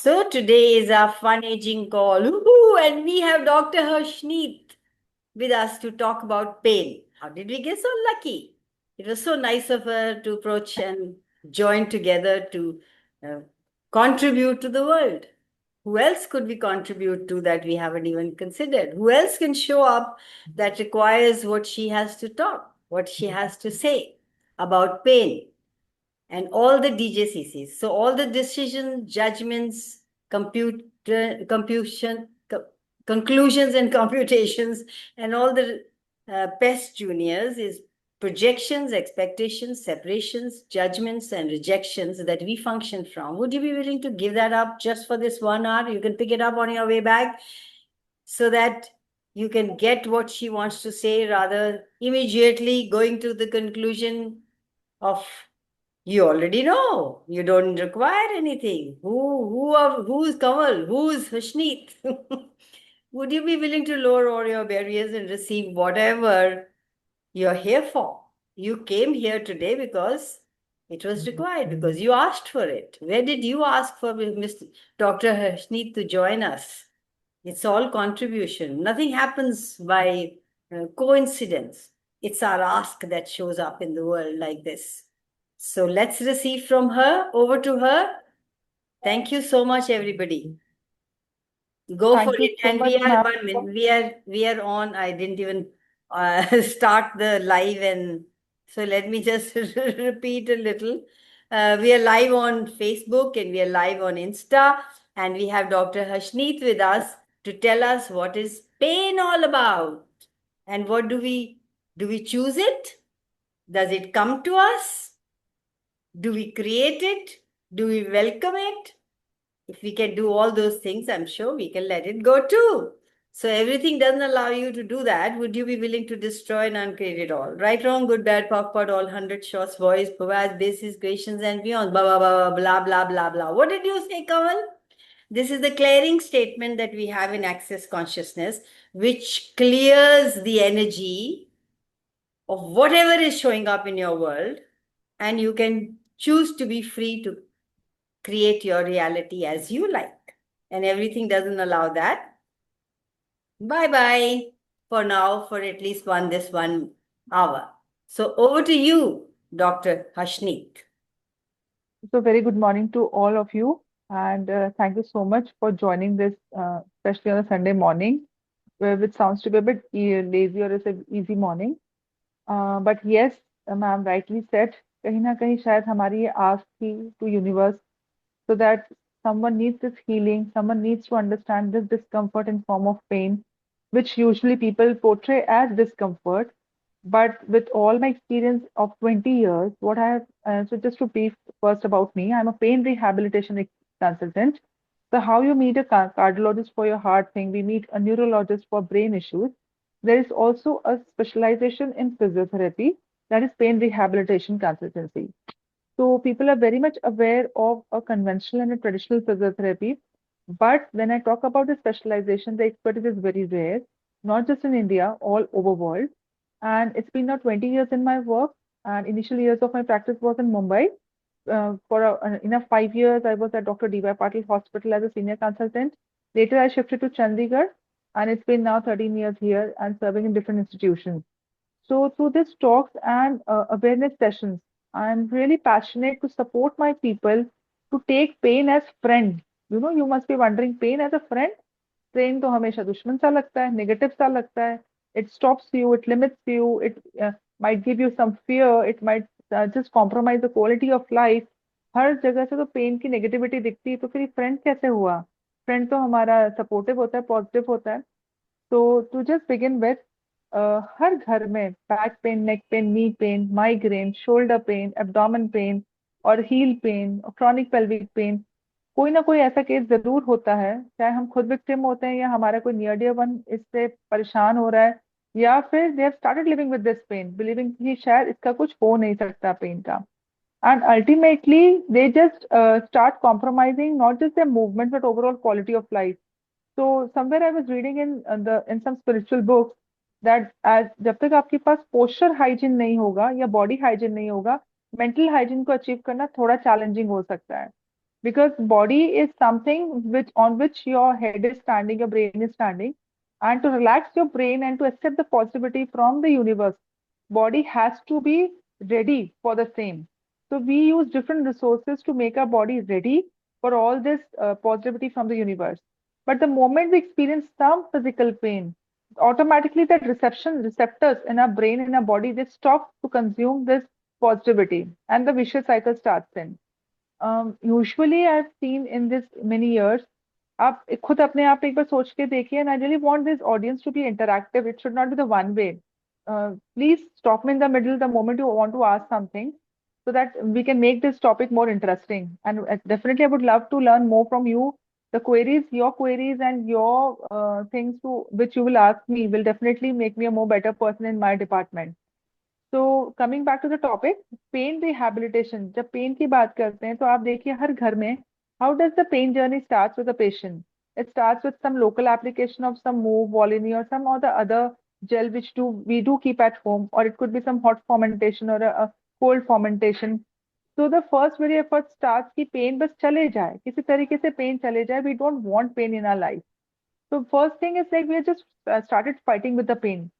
So today is our fun aging call. Woohoo! And we have Dr. Harshneet with us to talk about pain. How did we get so lucky? It was so nice of her to approach and join together to uh, contribute to the world. Who else could we contribute to that we haven't even considered? Who else can show up that requires what she has to talk, what she has to say about pain? And all the DJCCs. So all the decisions, judgments, computation, conclusions and computations, and all the PES juniors is projections, expectations, separations, judgments, and rejections that we function from. Would you be willing to give that up just for this 1 hour? You can pick it up on your way back so that you can get what she wants to say rather immediately going to the conclusion of you already know. You don't require anything. Who's Kamal? Who's Hashneet? Would you be willing to lower all your barriers and receive whatever you're here for? You came here today because it was required, because you asked for it. Where did you ask for Mr. Dr. Hashneet to join us? It's all contribution. Nothing happens by coincidence. It's our ask that shows up in the world like this. So let's receive from her. Over to her. Thank you so much, everybody. Go for Thank you it. so And much, we are ma'am. 1 minute. We are on. I didn't even start the live, and so let me just repeat a little. We are live on Facebook and we are live on Insta, and we have Dr. Hashneet with us to tell us what is pain all about, and what do we choose it? Does it come to us? Do we create it? Do we welcome it? If we can do all those things, I'm sure we can let it go too. So everything doesn't allow you to do that. Would you be willing to destroy and uncreate it all? Right, wrong, good, bad, POC, POD, all 100 shots, voice, provides, basis, questions, and beyond. Blah, blah, blah, blah, blah, blah, blah. What did you say, Kamal? This is the clearing statement that we have in Access Consciousness, which clears the energy of whatever is showing up in your world, and you can choose to be free to create your reality as you like. And everything doesn't allow that. Bye bye for now, for at least this 1 hour. So over to you, Dr. Hashneet. So, very good morning to all of you, and thank you so much for joining this, especially on a Sunday morning, which sounds to be a bit lazy or it's an easy morning. But yes, ma'am rightly said, कहीं ना कहीं शायद हमारी ये आस थी to universe so that someone needs this healing, someone needs to understand this discomfort in form of pain, which usually people portray as discomfort. But with all my experience of 20 years, what I have, so just to brief first about me, I'm a pain rehabilitation consultant. So how you meet a cardiologist for your heart thing, we meet a neurologist for brain issues. There is also a specialization in physiotherapy, that is pain rehabilitation consultancy. So people are very much aware of a conventional and a traditional physiotherapy. But when I talk about the specialization, the expertise is very rare, not just in India, all over world. And it's been now 20 years in my work. And initial years of my practice was in Mumbai. In a 5 years, I was at Dr. D.Y. Patil Hospital as a senior consultant. Later, I shifted to Chandigarh, and it's been now 13 years here and serving in different institutions. So through these talks and awareness sessions, I'm really passionate to support my people to take pain as friend. You must be wondering, pain as a friend? Pain तो हमेशा दुश्मन सा लगता है, negative सा लगता है. It stops you, it limits you, it might give you some fear, it might just compromise the quality of life. हर जगह से तो पेन की नेगेटिविटी दिखती है, तो फिर फ्रेंड कैसे हुआ? फ्रेंड तो हमारा सपोर्टिव होता है, पॉजिटिव होता है. तो टू जस्ट बिगिन विथ, हर घर में back pain, neck pain, knee pain, migraine, shoulder pain, abdomen pain और हील पेन और क्रॉनिक पेल्विक पेन, कोई ना कोई ऐसा केस जरूर होता है. चाहे हम खुद विक्टिम होते हैं या हमारा कोई नियर डियर वन इससे परेशान हो रहा है, या फिर they have started living with this pain believing कि शायद इसका कुछ हो नहीं सकता पेन का. And ultimately, they just start compromising not just their movement but overall quality of life. So somewhere I was reading in some spiritual books that as जब तक आपके पास posture hygiene नहीं होगा या body hygiene नहीं होगा, mental hygiene को achieve करना थोड़ा challenging हो सकता है. because body is something on which your head is standing, your brain is standing, and to relax your brain and to accept the positivity from the universe, body has to be ready for the same. So we use different resources to make our body ready for all this positivity from the universe. But the moment we experience some physical pain, automatically that receptors in our brain, in our body, they stop to consume this positivity, and the vicious cycle starts in. Usually I've seen in this many years, आप खुद अपने आप एक बार सोच के देखिए, and I really want this audience to be interactive. It should not be the one way. Please stop me in the middle the moment you want to ask something, so that we can make this topic more interesting. And definitely, I would love to learn more from you. The queries, your queries, and your things to which you will ask me will definitely make me a more better person in my department. तो coming back to the topic, pain rehabilitation, जब pain की बात करते हैं तो आप देखिए हर घर में, how does the pain journey starts with the patient. It starts with some local application of some move, Volini, or some or the other gel which we do keep at home, or it could be some hot fermentation or a cold fermentation. So the first very effort starts कि pen बस चले जाए, किसी तरीके से pen चले जाए. We don't want pain in our life. So first thing is like we have just started fighting with the pain.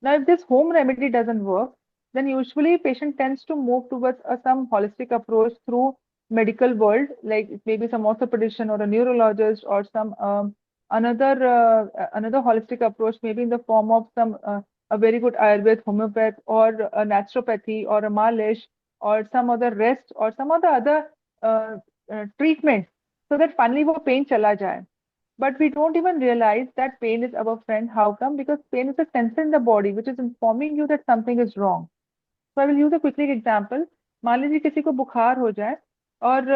Now, if this home remedy doesn't work, then usually patient tends to move towards some holistic approach through medical world, like it may be some orthopedician or a neurologist or some another holistic approach, maybe in the form of some a very good Ayurved, homeopath, or a naturopathy, or a malish, or some other rest, or some other uh, treatment, so that finally वो pain चला जाए. But we don't even realize that pain is our friend. How come? Because pain is a sensor in the body which is informing you that something is wrong. So I will use a quick example. मान लीजिए किसी को बुखार हो जाए और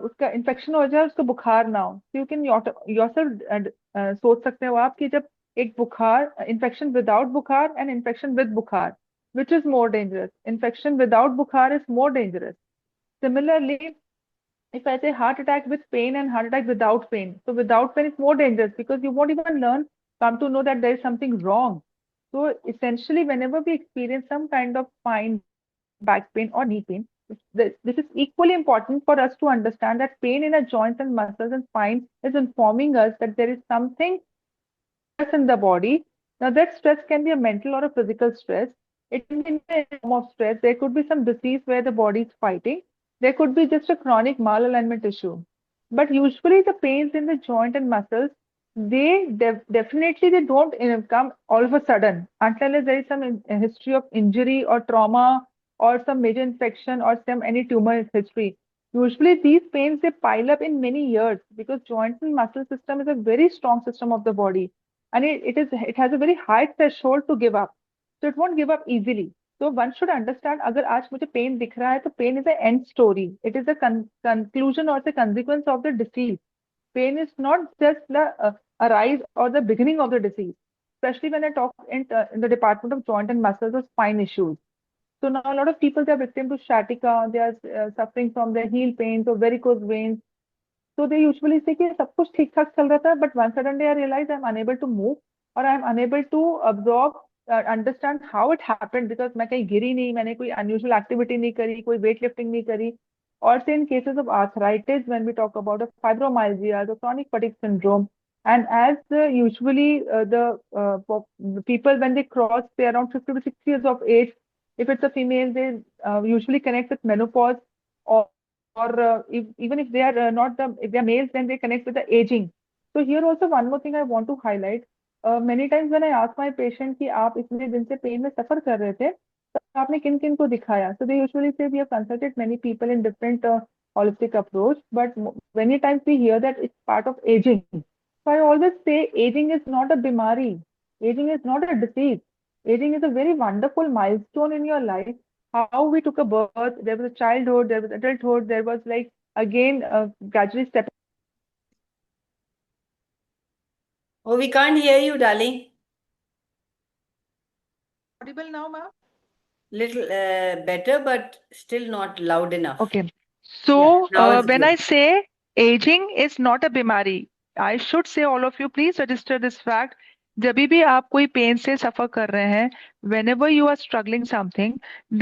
उसका infection हो जाए, उसको बुखार ना हो, तो यू कैन योरसेल्फ सोच सकते हो आप कि जब एक बुखार, इन्फेक्शन विदाउट बुखार एंड इन्फेक्शन विद बुखार, which is more dangerous? Infection without बुखार is more dangerous. Similarly, if I say heart attack with pain and heart attack without pain, so without pain is more dangerous because you won't even come to know that there is something wrong. So essentially, whenever we experience some kind of spine, back pain, or knee pain, this is equally important for us to understand that pain in our joints and muscles and spine is informing us that there is something stress in the body. Now, that stress can be a mental or a physical stress. It can be in the form of stress. There could be some disease where the body is fighting. There could be just a chronic malalignment issue. But usually, the pains in the joint and muscles, they definitely they don't come all of a sudden, unless there is some history of injury or trauma or some major infection or some any tumor history. Usually, these pains they pile up in many years because joint and muscle system is a very strong system of the body, and it has a very high threshold to give up, so it won't give up easily. So one should understand, अगर आज मुझे pain दिख रहा है तो pain is the end story. It is the conclusion or the consequence of the disease. Pain is not just the arise or the beginning of the disease, especially when I talk in the department of joint and muscles or spine issues. So now a lot of people, they are victim to sciatica, they are suffering from their heel pains or varicose veins. So they usually say कि सब कुछ ठीक ठाक चल रहा था, but one sudden day I realize I'm unable to move, or I'm unable to absorb, understand how it happened, because मैं कहीं गिरी नहीं, मैंने कोई unusual activity नहीं करी, कोई weight lifting नहीं करी. Or say in cases of arthritis, when we talk about a fibromyalgia, the chronic fatigue syndrome, and as usually the people when they cross say around 50 to 60 years of age, if it's a female, they usually connect with menopause, or even if they are not the if they are males, then they connect with the aging. So here also one more thing I want to highlight. Many times when I ask my patient कि आप इतने दिन से pen में सफर कर रहे थे, तो आपने किन किन को दिखाया? So they usually say we have consulted many people in different holistic approach, but many times we hear that it's part of aging. So I always say aging is not a bimari, aging is not a disease. Aging is a very wonderful milestone in your life. How we took a birth, there was a childhood, there was adulthood, there was like again gradually stepping. Oh, we can't hear you, darling. Audible now, ma'am? Little better, but still not loud enough. Okay. So Yeah, now it's when good. I say aging is not a bimari, I should say all of you, please register this fact. जब भी आप कोई pen से सफर कर रहे हैं, whenever you are struggling something,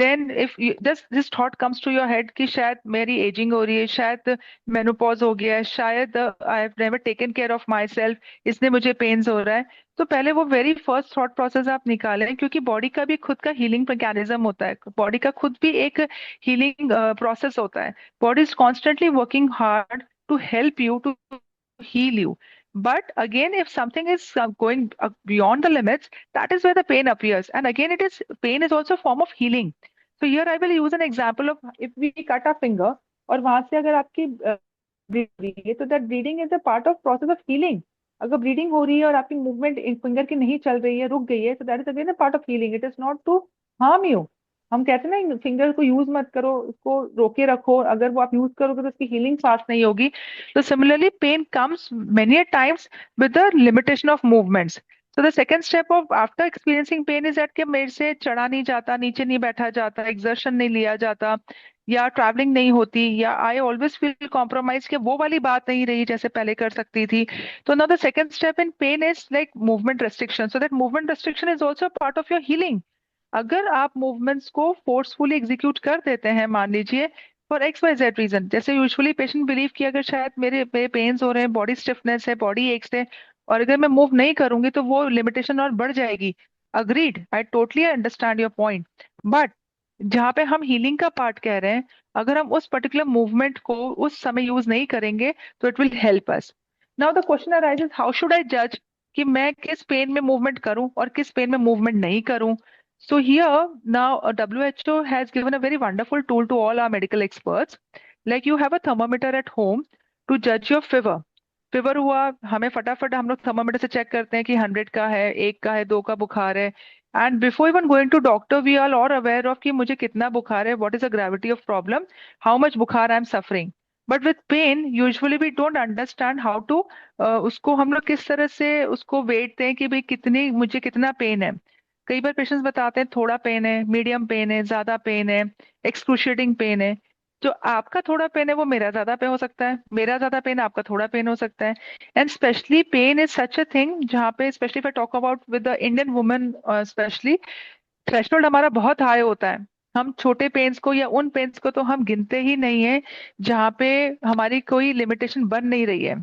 then if you, this thought comes to your head कि शायद मेरी एजिंग हो रही है, शायद मेनोपॉज हो गया है, शायद I have never taken care of my self, इसलिए मुझे पेन्स हो रहा है। तो पहले वो वेरी फर्स्ट थॉट प्रोसेस आप निकालें, क्योंकि बॉडी का भी खुद का हीलिंग मैकेनिज्म होता है, बॉडी का खुद भी एक हीलिंग प्रोसेस होता है। Body is constantly working hard to help you, to heal you. But again, if something is going beyond the limits, that is where the pain appears. And again, it is pain is also a form of healing. So here I will use an example of if we cut a finger और वहां से अगर आपकी bleed हो रही है, तो that bleeding is a part of process of healing. अगर ब्लीडिंग हो रही है और आपकी मूवमेंट फिंगर की नहीं चल रही है, रुक गई है, तो that is again a part of healing. It is not to harm you. हम कहते हैं ना, फिंगर को यूज मत करो, उसको रोके रखो, अगर वो आप यूज करोगे तो उसकी हीलिंग फास्ट नहीं होगी। So similarly, pain comes many a times with the limitation of movements. So the second step of after experiencing pain is that कि मेरे से चढ़ा नहीं जाता, नीचे नहीं बैठा जाता, exertion नहीं लिया जाता, या ट्रैवलिंग नहीं होती, या आई ऑलवेज फील कॉम्प्रोमाइज, कि वो वाली बात नहीं रही जैसे पहले कर सकती थी। तो now the second step in pen is like movement restriction, so that movement restriction is also part of your healing. अगर आप मूवमेंट्स को फोर्सफुली एग्जीक्यूट कर देते हैं, मान लीजिए for X Y Z reason, जैसे यूजुअली पेशेंट बिलीव कि अगर शायद मेरे मेरे पेन्स हो रहे हैं, बॉडी स्टिफनेस है, बॉडी एक्स है, और अगर मैं मूव नहीं करूंगी तो वो लिमिटेशन और बढ़ जाएगी। Agreed, I totally understand your point. But जहाँ पे हम हीलिंग का पार्ट कह रहे हैं, अगर हम उस पर्टिकुलर मूवमेंट को उस समय यूज नहीं करेंगे तो it will help us. Now the question arises, how should I जज कि मैं किस पेन में मूवमेंट करूं और किस पेन में मूवमेंट नहीं करूं? So here now WHO has given a very wonderful tool to all our medical experts. Like you have a thermometer at home to judge your fever. Fever हुआ, हमें फटाफट हम लोग थर्मामीटर से चेक करते हैं कि 100 का है, 1 का है, 2 का बुखार है। And before even going to doctor we are all aware of कि मुझे कितना बुखार है, what is the gravity of problem, how much बुखार I am suffering. But with pain usually we don't understand how to, उसको हम लोग किस तरह से उसको वेट दें कि भाई कितनी मुझे कितना पेन है। कई बार पेशेंट्स बताते हैं थोड़ा पेन है, मीडियम पेन है, ज्यादा पेन है, एक्सक्रूशिएटिंग पेन है। जो आपका थोड़ा पेन है वो मेरा ज्यादा पेन हो सकता है, मेरा ज्यादा पेन आपका थोड़ा पेन हो सकता है। And specially pain is such a thing जहाँ पे specially if I talk about with the Indian women specially, threshold हमारा बहुत हाई होता है। हम छोटे पेन्स को या उन पेन्स को तो हम गिनते ही नहीं है जहाँ पे हमारी कोई लिमिटेशन बन नहीं रही है।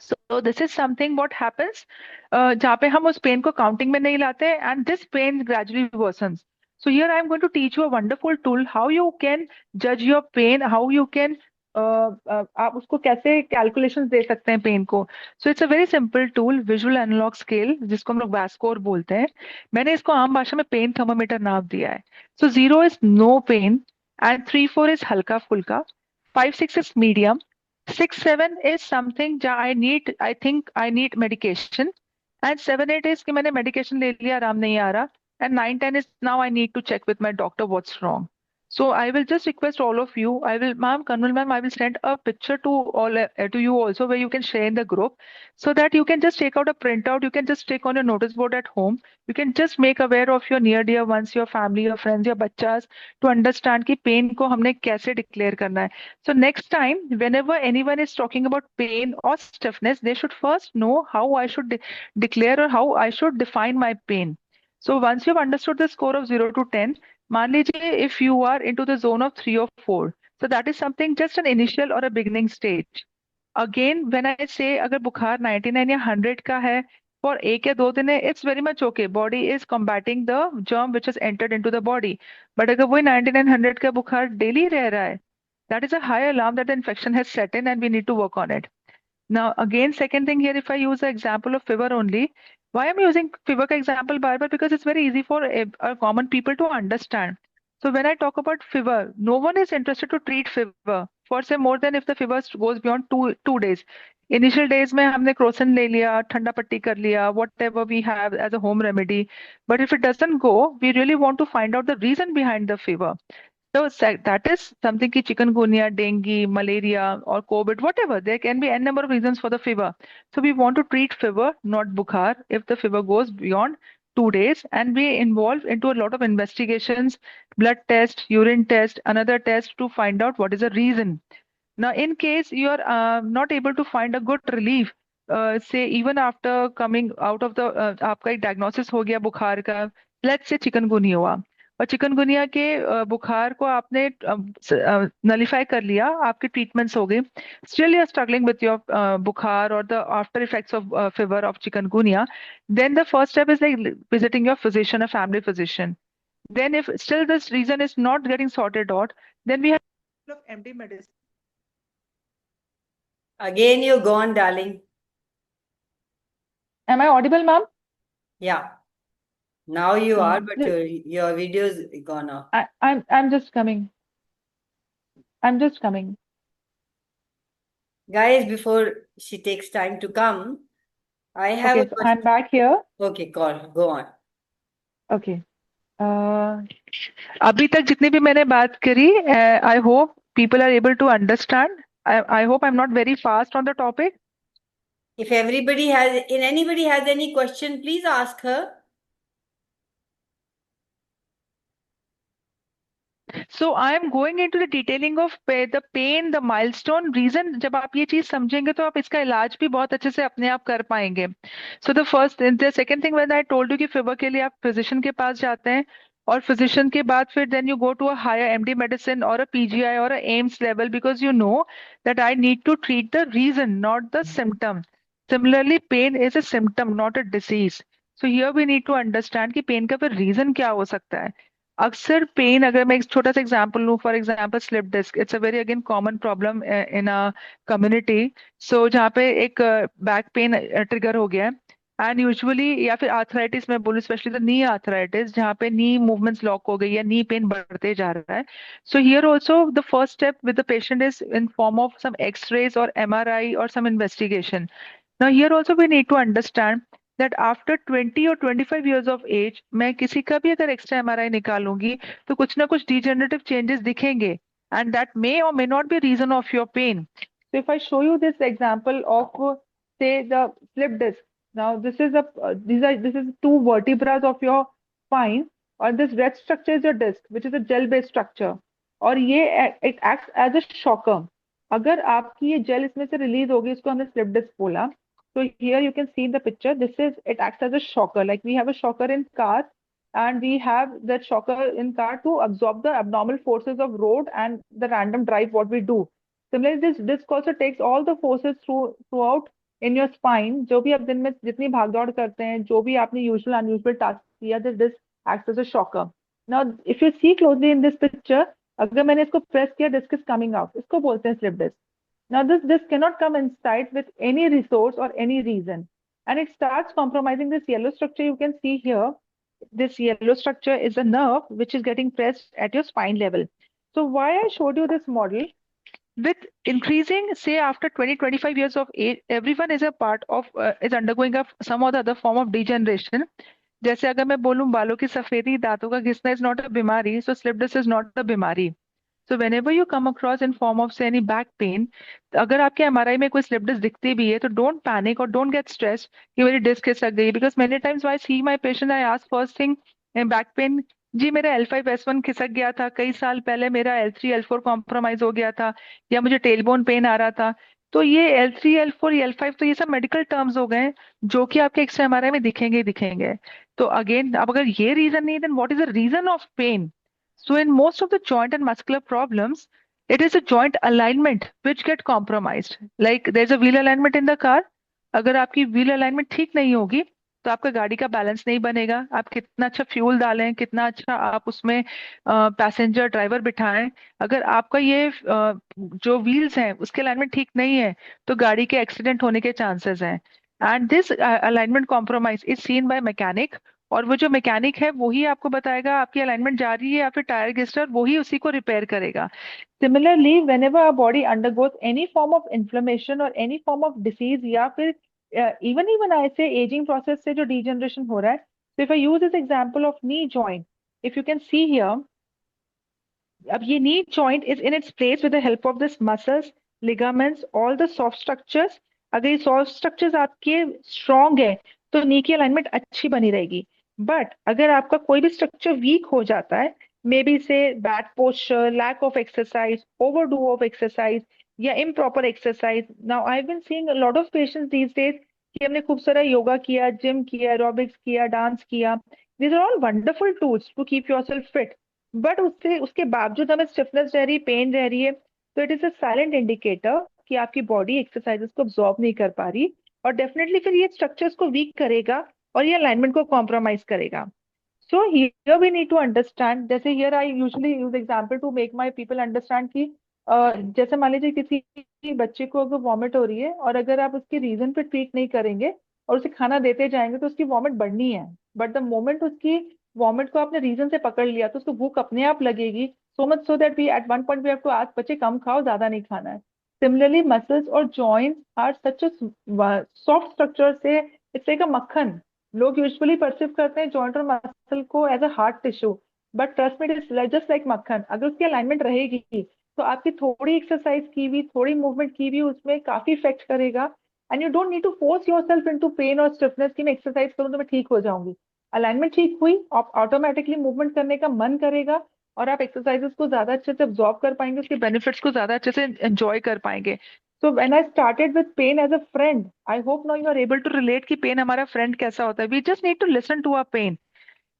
So this is something what happens जहाँ पे हम उस पेन को काउंटिंग में नहीं लाते, and this pain gradually worsens. So here I am going to teach you a wonderful tool how you can judge your pain, how you can आप उसको कैसे कैलकुलेशंस दे सकते हैं पेन को। So it's a very simple tool, visual analogue scale, जिसको हम लोग वैस्कोर बोलते हैं। मैंने इसको आम भाषा में पेन थर्मामीटर नाम दिया है। So 0 is no pain, and 3-4 is हल्का फुल्का, 5-6 इज मीडियम, 6-7 is something जहाँ I think I need medication, and 7-8 is कि मैंने medication ले लिया, आराम नहीं आ रहा, and 9-10 is now I need to check with my doctor what's wrong. So I will just request all of you, I will, ma'am, Kanwal ma'am, I will send a picture to all to you also, where you can share in the group, so that you can just take out a printout, you can just stick on your notice board at home, you can just make aware of your near dear ones, your family, your friends, your बच्चास, to understand कि pain को हमने कैसे declare करना है। So next time, whenever anyone is talking about pain or stiffness, they should first know how I should declare or how I should define my pain. So once you've understood the score of 0 to 10, मान लीजिए if you are into the zone of 3 or 4, so that is something just an initial or a beginning stage. Again, when I say अगर बुखार 99 या 100 का है for एक या दो दिन है, it's very much okay. Body is combating the germ which has entered into the body. But अगर वही 99 100 का बुखार डेली रह रहा है, that is a high alarm that the infection has set in and we need to work on it. Now, again, second thing here, if I use the example of fever only, why I'm using fever ka example bar bar? Because it's very easy for common people to understand. So when I talk about fever, no one is interested to treat fever for say more than if the fever goes beyond two days. Initial days में हमने Crocin ले लिया, ठंडा पट्टी कर लिया, whatever we have as a home remedy. But if it doesn't go, we really want to find out the reason behind the fever. So that is something ki chikungunya, dengue, malaria, or COVID, whatever. There can be n number of reasons for the fever. So we want to treat fever, not bukhar, if the fever goes beyond 2 days, and we involve into a lot of investigations, blood test, urine test, another test to find out what is the reason. Now, in case you are not able to find a good relief, से even after coming out of the आपका एक diagnosis हो गया बुखार का, let's say chikungunya हुआ, और chikungunya के बुखार को आपने नलिफाई कर लिया, आपके ट्रीटमेंट्स हो गए, still you are struggling with your बुखार और the after effects of fever of chikungunya, then the first step is like visiting your physician, a family physician. Then if still this reason is not getting sorted out, then we have of MD medicine. Again, you're gone, darling. Am I audible, ma'am? Yeah. Now you are, but Look, your video's gone off. I'm just coming. I'm just coming. Guys, before she takes time to come, I have a Okay, so I'm question. back here. Okay, call. Go on. Okay. अभी तक जितनी भी मैंने बात करी, I hope people are able to understand. I hope I'm not very fast on the topic. If anybody has any question, please ask her. So I am going into the detailing of the pain, the milestone reason. जब आप ये चीज समझेंगे तो आप इसका इलाज भी बहुत अच्छे से अपने आप कर पाएंगे. So the second thing when I told you कि फीवर के लिए आप फिजिशियन के पास जाते हैं, और फिजिशियन के बाद फिर then you go to a higher MD medicine or a PGI or a AIMS level, because you know that I need to treat the reason, not the symptom. Similarly, pain is a symptom, not a disease. So here we need to understand कि pen का फिर reason क्या हो सकता है. अक्सर pen, अगर मैं एक छोटा सा एग्जांपल लूं, for example slip disc, it's a very again common problem in a community. So जहाँ पे एक बैक पेन ट्रिगर हो गया है, एंड यूजुअली, या फिर आर्थराइटिस में बोलूँ, स्पेशली द नी आर्थराइटिस, जहाँ पे नी मूवमेंट्स लॉक हो गई है, नी पेन बढ़ते जा रहा है. So here also the first step with the patient is in form of some x-rays और MRI और some investigation. Now here also we need to understand that after 20 or 25 years of age, मैं किसी का भी अगर extra MRI निकालूंगी तो कुछ ना कुछ degenerative changes दिखेंगे, and that may or may not be reason of your pain. So if I show you this example of say the slip disc. Now this is two vertebrae of your spine, or this red structure is your disc, which is a gel based structure, और ये it acts as a shocker. अगर आपकी ये jail इसमें से release होगी, इसको हमने स्लिप डिस्क बोला. So here you can see in the picture, it acts as a shocker. Like we have a shocker in car, and we have that shocker in car to absorb the abnormal forces of road and the random drive what we do. Similarly, this disc also takes all the forces throughout in your spine. जो भी आप दिन में जितनी भागदौड़ करते हैं, जो भी आपने usual unusual task किया, this disc acts as a shocker. Now, if you see closely in this picture, अगर मैंने इसको press किया, disc is coming out. इसको बोलते हैं slip disc. Now, this cannot come inside with any resource or any reason. And it starts compromising this yellow structure. You can see here, this yellow structure is a nerve which is getting pressed at your spine level. So why I showed you this model, with increasing, say after 20-25 years of age, everyone is a part of, is undergoing some or the other form of degeneration. जैसे अगर मैं बोलूं बालों की सफेदी, दांतों का घिसना is not a बीमारी, so slip disc is not a बीमारी. So whenever you come across in form of say any back pain, अगर आपके MRI में कोई slip disc दिखती भी है तो don't panic or don't get stressed कि मेरी डिस्क खिसक गई, because many times when I see my patient I ask first thing in back pain, जी मेरा L5-S1 खिसक गया था, कई साल पहले मेरा L3-L4 कॉम्प्रोमाइज हो गया था, या मुझे टेलबोन पेन आ रहा था. तो ये L3, L4, L5 तो ये सब मेडिकल टर्म्स हो गए जो कि आपके एक्सरे MRI में दिखेंगे ही दिखेंगे. तो अगेन, अब अगर ये रीजन नहीं, then what is the reason of pain? So in most of the joint and muscular problems, it is a joint alignment which get compromised. Like there's a wheel alignment in the car. अगर आपकी wheel alignment ठीक नहीं होगी तो आपका गाड़ी का balance नहीं बनेगा. आप कितना अच्छा फ्यूल डालें, कितना अच्छा आप उसमें पैसेंजर ड्राइवर बिठाएं, अगर आपका ये जो व्हील्स हैं उसके अलाइनमेंट ठीक नहीं है तो गाड़ी के एक्सीडेंट होने के चांसेस हैं. And this alignment compromise is seen by mechanic, और वो जो मैकेनिक है वही आपको बताएगा आपकी अलाइनमेंट जा रही है या फिर टायर घिसटर, वही उसी को रिपेयर करेगा. Similarly, whenever our body undergoes any form of inflammation or any form of disease, या फिर even I say aging process से जो degeneration हो रहा है, so if I use this example of knee joint, if you can see here, अब ये knee joint is in its place with the help of this muscles, ligaments, all the soft structures. अगर ये soft structures आपके strong है तो knee की alignment अच्छी बनी रहेगी. But अगर आपका कोई भी structure weak हो जाता है, maybe say bad posture, lack of exercise, overdo of exercise, या improper exercise. Now I've been seeing a lot of patients these days कि हमने खूब सारा योगा किया, जिम किया, एरोबिक्स किया, डांस किया. These are all wonderful tools to keep yourself fit. But उससे उसके बावजूद हमें स्टिफनेस रह रही है, पेन रह रही है, तो it is a silent indicator कि आपकी बॉडी एक्सरसाइजेस को अब्जॉर्ब नहीं कर पा रही. और डेफिनेटली फिर ये स्ट्रक्चर्स को वीक करेगा और ये अलाइनमेंट को कॉम्प्रोमाइज करेगा. So here we need to understand, जैसे here I usually use example to make my people understand कि जैसे मान लीजिए किसी बच्चे को अगर वॉमिट हो रही है और अगर आप उसके रीजन पे ट्रीट नहीं करेंगे और उसे खाना देते जाएंगे तो उसकी वॉमिट बढ़नी है. बट द मोमेंट उसकी वॉमिट को आपने रीजन से पकड़ लिया तो उसको भूख अपने आप लगेगी. So much so that we at one point we have to ask बच्चे कम खाओ, ज्यादा नहीं खाना है. सिमिलरली मसल्स और joints are such a soft structure से इट्स लाइक अ मक्खन. लोग यूजुअली परसीव करते हैं जॉइंट और मसल को as a hard tissue, but trust me it is just like makkhan. अगर उसकी अलाइनमेंट रहेगी तो आपकी थोड़ी एक्सरसाइज की भी, थोड़ी मूवमेंट की भी उसमें काफी इफेक्ट करेगा. And you don't need to force yourself into pain और स्टिफनेस कि मैं एक्सरसाइज करूँ तो मैं ठीक हो जाऊंगी. अलाइनमेंट ठीक हुई, आप ऑटोमेटिकली मूवमेंट करने का मन करेगा और आप एक्सरसाइजेस को ज्यादा अच्छे से अब्जॉर्ब कर पाएंगे, उसके बेनिफिट्स को ज्यादा अच्छे से एंजॉय कर पाएंगे. So when I started with pain as a friend, I hope now you are able to relate कि pain हमारा friend कैसा होता है. We just need to listen to our pain.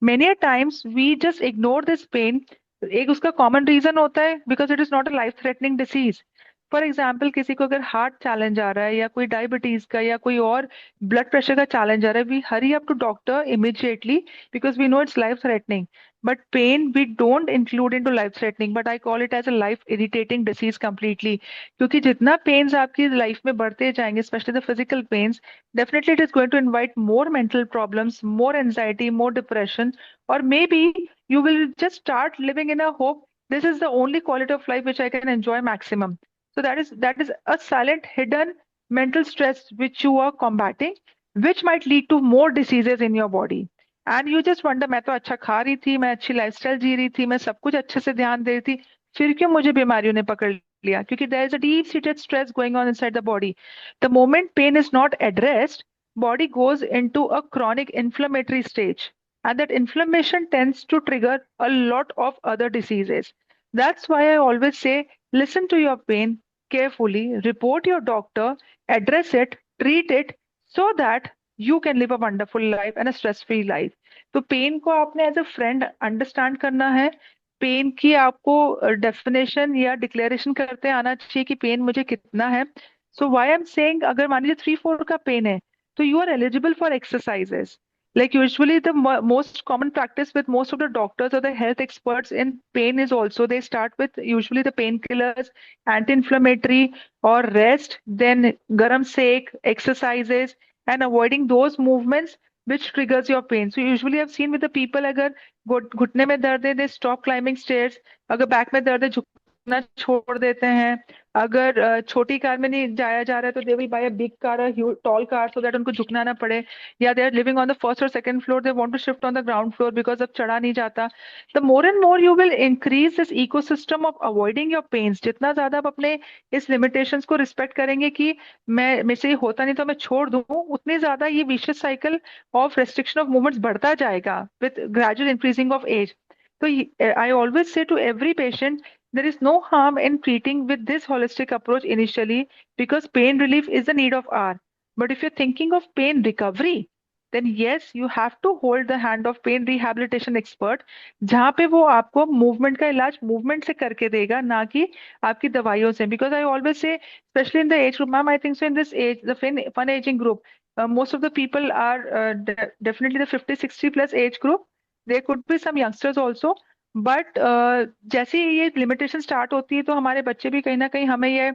Many a times we just ignore this pain. एक उसका common reason होता है because it is not a life threatening disease. For example किसी को अगर हार्ट चैलेंज आ रहा है या कोई डायबिटीज का या कोई और ब्लड प्रेशर का चैलेंज आ रहा है, we hurry up to doctor immediately because we know it's life threatening. But pain we don't include into life threatening, but I call it as a life irritating disease completely. क्योंकि जितना pains आपकी life में बढ़ते जाएंगे, specially the physical pains, definitely it is going to invite more mental problems, more anxiety, more depression, or maybe you will just start living in a hope this is the only quality of life which I can enjoy maximum. So that is a silent hidden mental stress which you are combating, which might lead to more diseases in your body. And you just wonder, मैं तो अच्छा खा रही थी, मैं अच्छी lifestyle जी रही थी, मैं सब कुछ अच्छे से ध्यान दे रही थी, फिर क्यों मुझे बीमारियों ने पकड़ लिया? क्योंकि there is a deep seated stress going on inside the body. The moment pain is not addressed, body goes into a chronic inflammatory stage, and that inflammation tends to trigger a lot of other diseases. That's why I always say, listen to your pain carefully, report your doctor, address it, treat it, so that you can live a wonderful life and a stress free life. तो pen को आपने as a friend understand करना है. Pen की आपको definition या declaration करते आना चाहिए कि पेन मुझे कितना है. So why I am saying, अगर मान लीजिए 3-4 का पेन है तो you are eligible for exercises. Like usually the most common practice with most of the doctors or the health experts in pain is also they start with usually the painkillers, anti-inflammatory or rest, then garam sek, exercises, and avoiding those movements which triggers your pain. So usually I've seen with the people अगर घुटने में दर्द है they stop climbing stairs, अगर back में दर्द है झुकना छोड़ देते हैं, अगर छोटी कार में नहीं जाया जा रहा है तो they will buy a big car, a tall car, so that उनको झुकना ना पड़े. या they are living on the first और second floor, they want to shift on the ground floor because अब चढ़ा नहीं जाता. The more and more you will increase this ecosystem of avoiding your pains. जितना ज्यादा आप अपने इस लिमिटेशंस को रिस्पेक्ट करेंगे कि मैं मेरे से ये होता नहीं तो मैं छोड़ दूं, उतनी ज्यादा ये vicious cycle of restriction of movements बढ़ता जाएगा with gradual increasing of age. So I always say to every patient, there is no harm in treating with this holistic approach initially because pain relief is the need of hour. But if you're thinking of pain recovery, then yes, you have to hold the hand of pain rehabilitation expert, जहाँ पे वो आपको movement का इलाज movement से करके देगा, ना कि आपकी दवाइयों से. Because I always say, especially in the age group, ma'am, I think so in this age, the fun aging group, most of the people are definitely the 50-60 plus age group. There could be some youngsters also, but जैसे ही ये limitation start होती है तो हमारे बच्चे भी कहीं ना कहीं हमें ये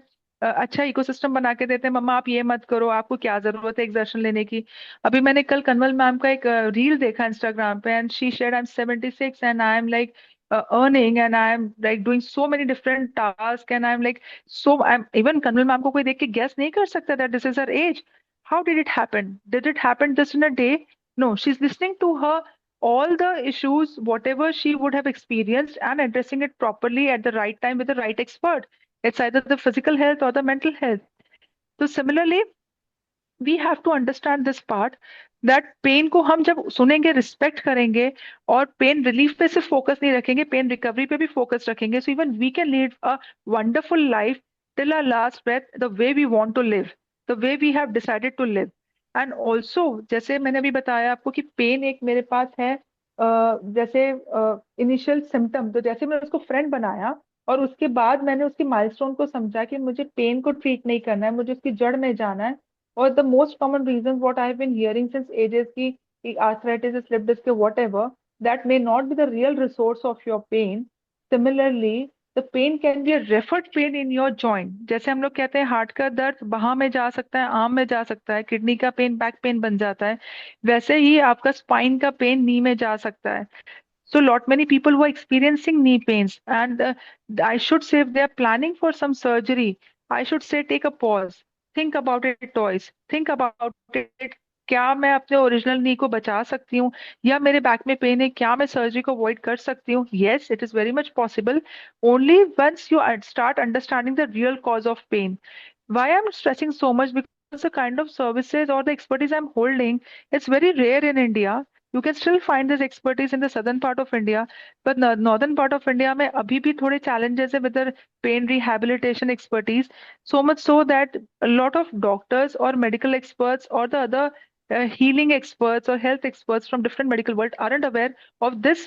अच्छा इकोसिस्टम बना के देते हैं. मम्मा आप ये मत करो, आपको क्या जरूरत है एक्सर्शन लेने की. अभी मैंने कल कनवल मैम का एक रील देखा इंस्टाग्राम पे and she shared I am 76 and I am like earning and I am like doing so many different tasks and I'm like so I'm even Kanwal ma'am को कोई देख के guess नहीं कर सकता that this is her age. How did it happen? Did it happen just in a day? No, she's listening to her all the issues, whatever she would have experienced, and addressing it properly at the right time with the right expert. It's either the physical health or the mental health. So similarly, we have to understand this part that pain को हम जब सुनेंगे, respect करेंगे और pain relief पे सिर्फ focus नहीं रखेंगे, पेन रिकवरी पे भी फोकस रखेंगे, so even we can lead a wonderful life till our last breath, the way we want to live, the way we have decided to live. And also, जैसे मैंने अभी बताया आपको कि पेन एक मेरे पास है, जैसे इनिशियल सिम्टम, तो जैसे मैंने उसको फ्रेंड बनाया और उसके बाद मैंने उसकी माइलस्टोन को समझा कि मुझे पेन को ट्रीट नहीं करना है, मुझे उसकी जड़ में जाना है. और the most common reason what I have been hearing since ages की arthritis, slip disc, whatever, that may not be the real resource of your pain. Similarly, the pain can be a referred pain in your joint. जैसे हम लोग कहते हैं heart का दर्द बांह में जा सकता है, आर्म में जा सकता है, किडनी का पेन बैक पेन बन जाता है, वैसे ही आपका स्पाइन का पेन नी में जा सकता है. So lot many people who are experiencing knee pains, and I should say if they are planning for some surgery, I should say take a pause, think about it twice, think about it. क्या मैं अपने original नी को बचा सकती हूँ, या मेरे back में पेन है, क्या मैं सर्जरी को अवॉइड कर सकती हूँ? Yes, it is very much possible, only once you start understanding the real cause of pain. Why I'm stressing so much? Because the kind of services or the expertise I'm holding, it's very rare in India. You can still find this expertise in the southern part of India, but northern part of India में अभी भी थोड़े challenges है with the pain rehabilitation expertise. So much so that a lot of doctors or medical experts or the other healing experts or health experts from different medical world aren't aware of this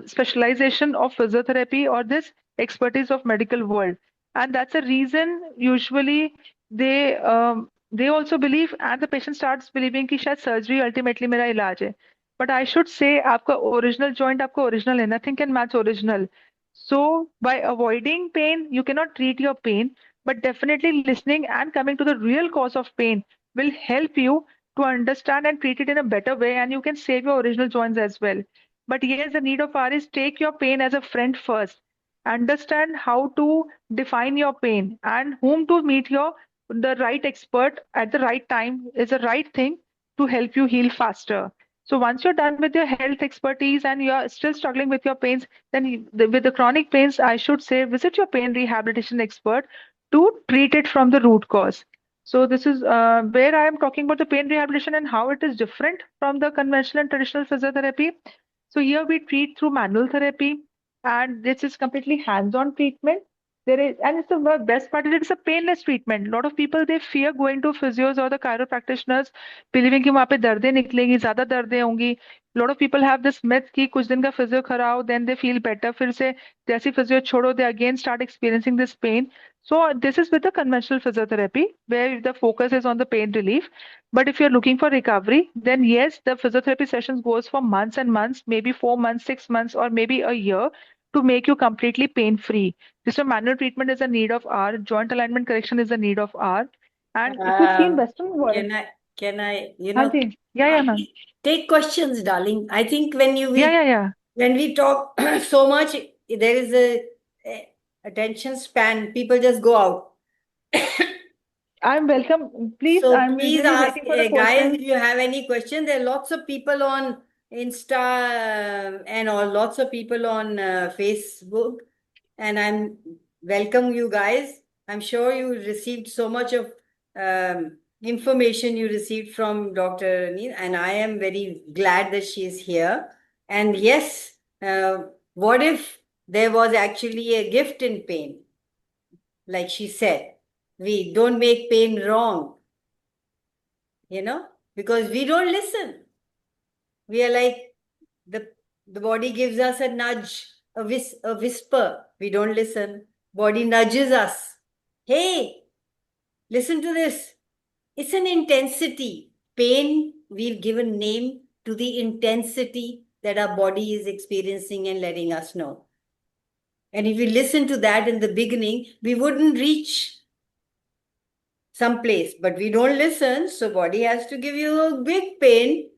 specialization of physiotherapy or this expertise of medical world. And that's a reason usually they also believe, and the patient starts believing कि शायद surgery ultimately मेरा इलाज है. But I should say आपका original joint आपका original है, nothing can match original. So by avoiding pain, you cannot treat your pain, but definitely listening and coming to the real cause of pain will help you to understand and treat it in a better way, and you can save your original joints as well. But yes, the need of hour is take your pain as a friend first. Understand how to define your pain and whom to meet your the right expert at the right time is the right thing to help you heal faster. So once you're done with your health expertise and you're still struggling with your pains, then with the chronic pains, I should say visit your pain rehabilitation expert to treat it from the root cause. So this is where I am talking about the pain rehabilitation and how it is different from the conventional and traditional physiotherapy. So here we treat through manual therapy, and this is completely hands-on treatment. There is, and it's the best part is it's a painless treatment. A lot of people they fear going to physios or the chiro practitioners, believing कि वहाँ पे दर्दें निकलेंगी, ज्यादा दर्दें होंगी. A lot of people have this myth कि कुछ दिन का physio कराओ, then they feel better. फिर से जैसी physio छोड़ो, they again start experiencing this pain. So this is with the conventional physiotherapy where the focus is on the pain relief. But if you're looking for recovery, then yes, the physiotherapy sessions goes for months and months, maybe 4 months, 6 months, or maybe a year to make you completely pain free. This so manual treatment is a need of R, joint alignment correction is a need of R. And if you see in Um, Western world, can I, हाँ जी, yeah, ma'am, take questions, darling. I think yeah. when we talk so much, there is a attention span. People just go out. I'm welcome. Please, So I'm please usually ask, waiting for a guys, question. if you have any question. There are lots of people on Insta and all, lots of people on Facebook, and I'm welcome you guys. I'm sure you received so much of information you received from Dr. Anil, and I am very glad that she is here. And yes, what if there was actually a gift in pain? Like she said, we don't make pain wrong, because we don't listen. We are like the body gives us a nudge, a whisper. We don't listen. Body nudges us. Hey, listen to this. It's an intensity. Pain, we've given name to the intensity that our body is experiencing and letting us know. And if we listen to that in the beginning, we wouldn't reach some place, but we don't listen. So body has to give you a big pain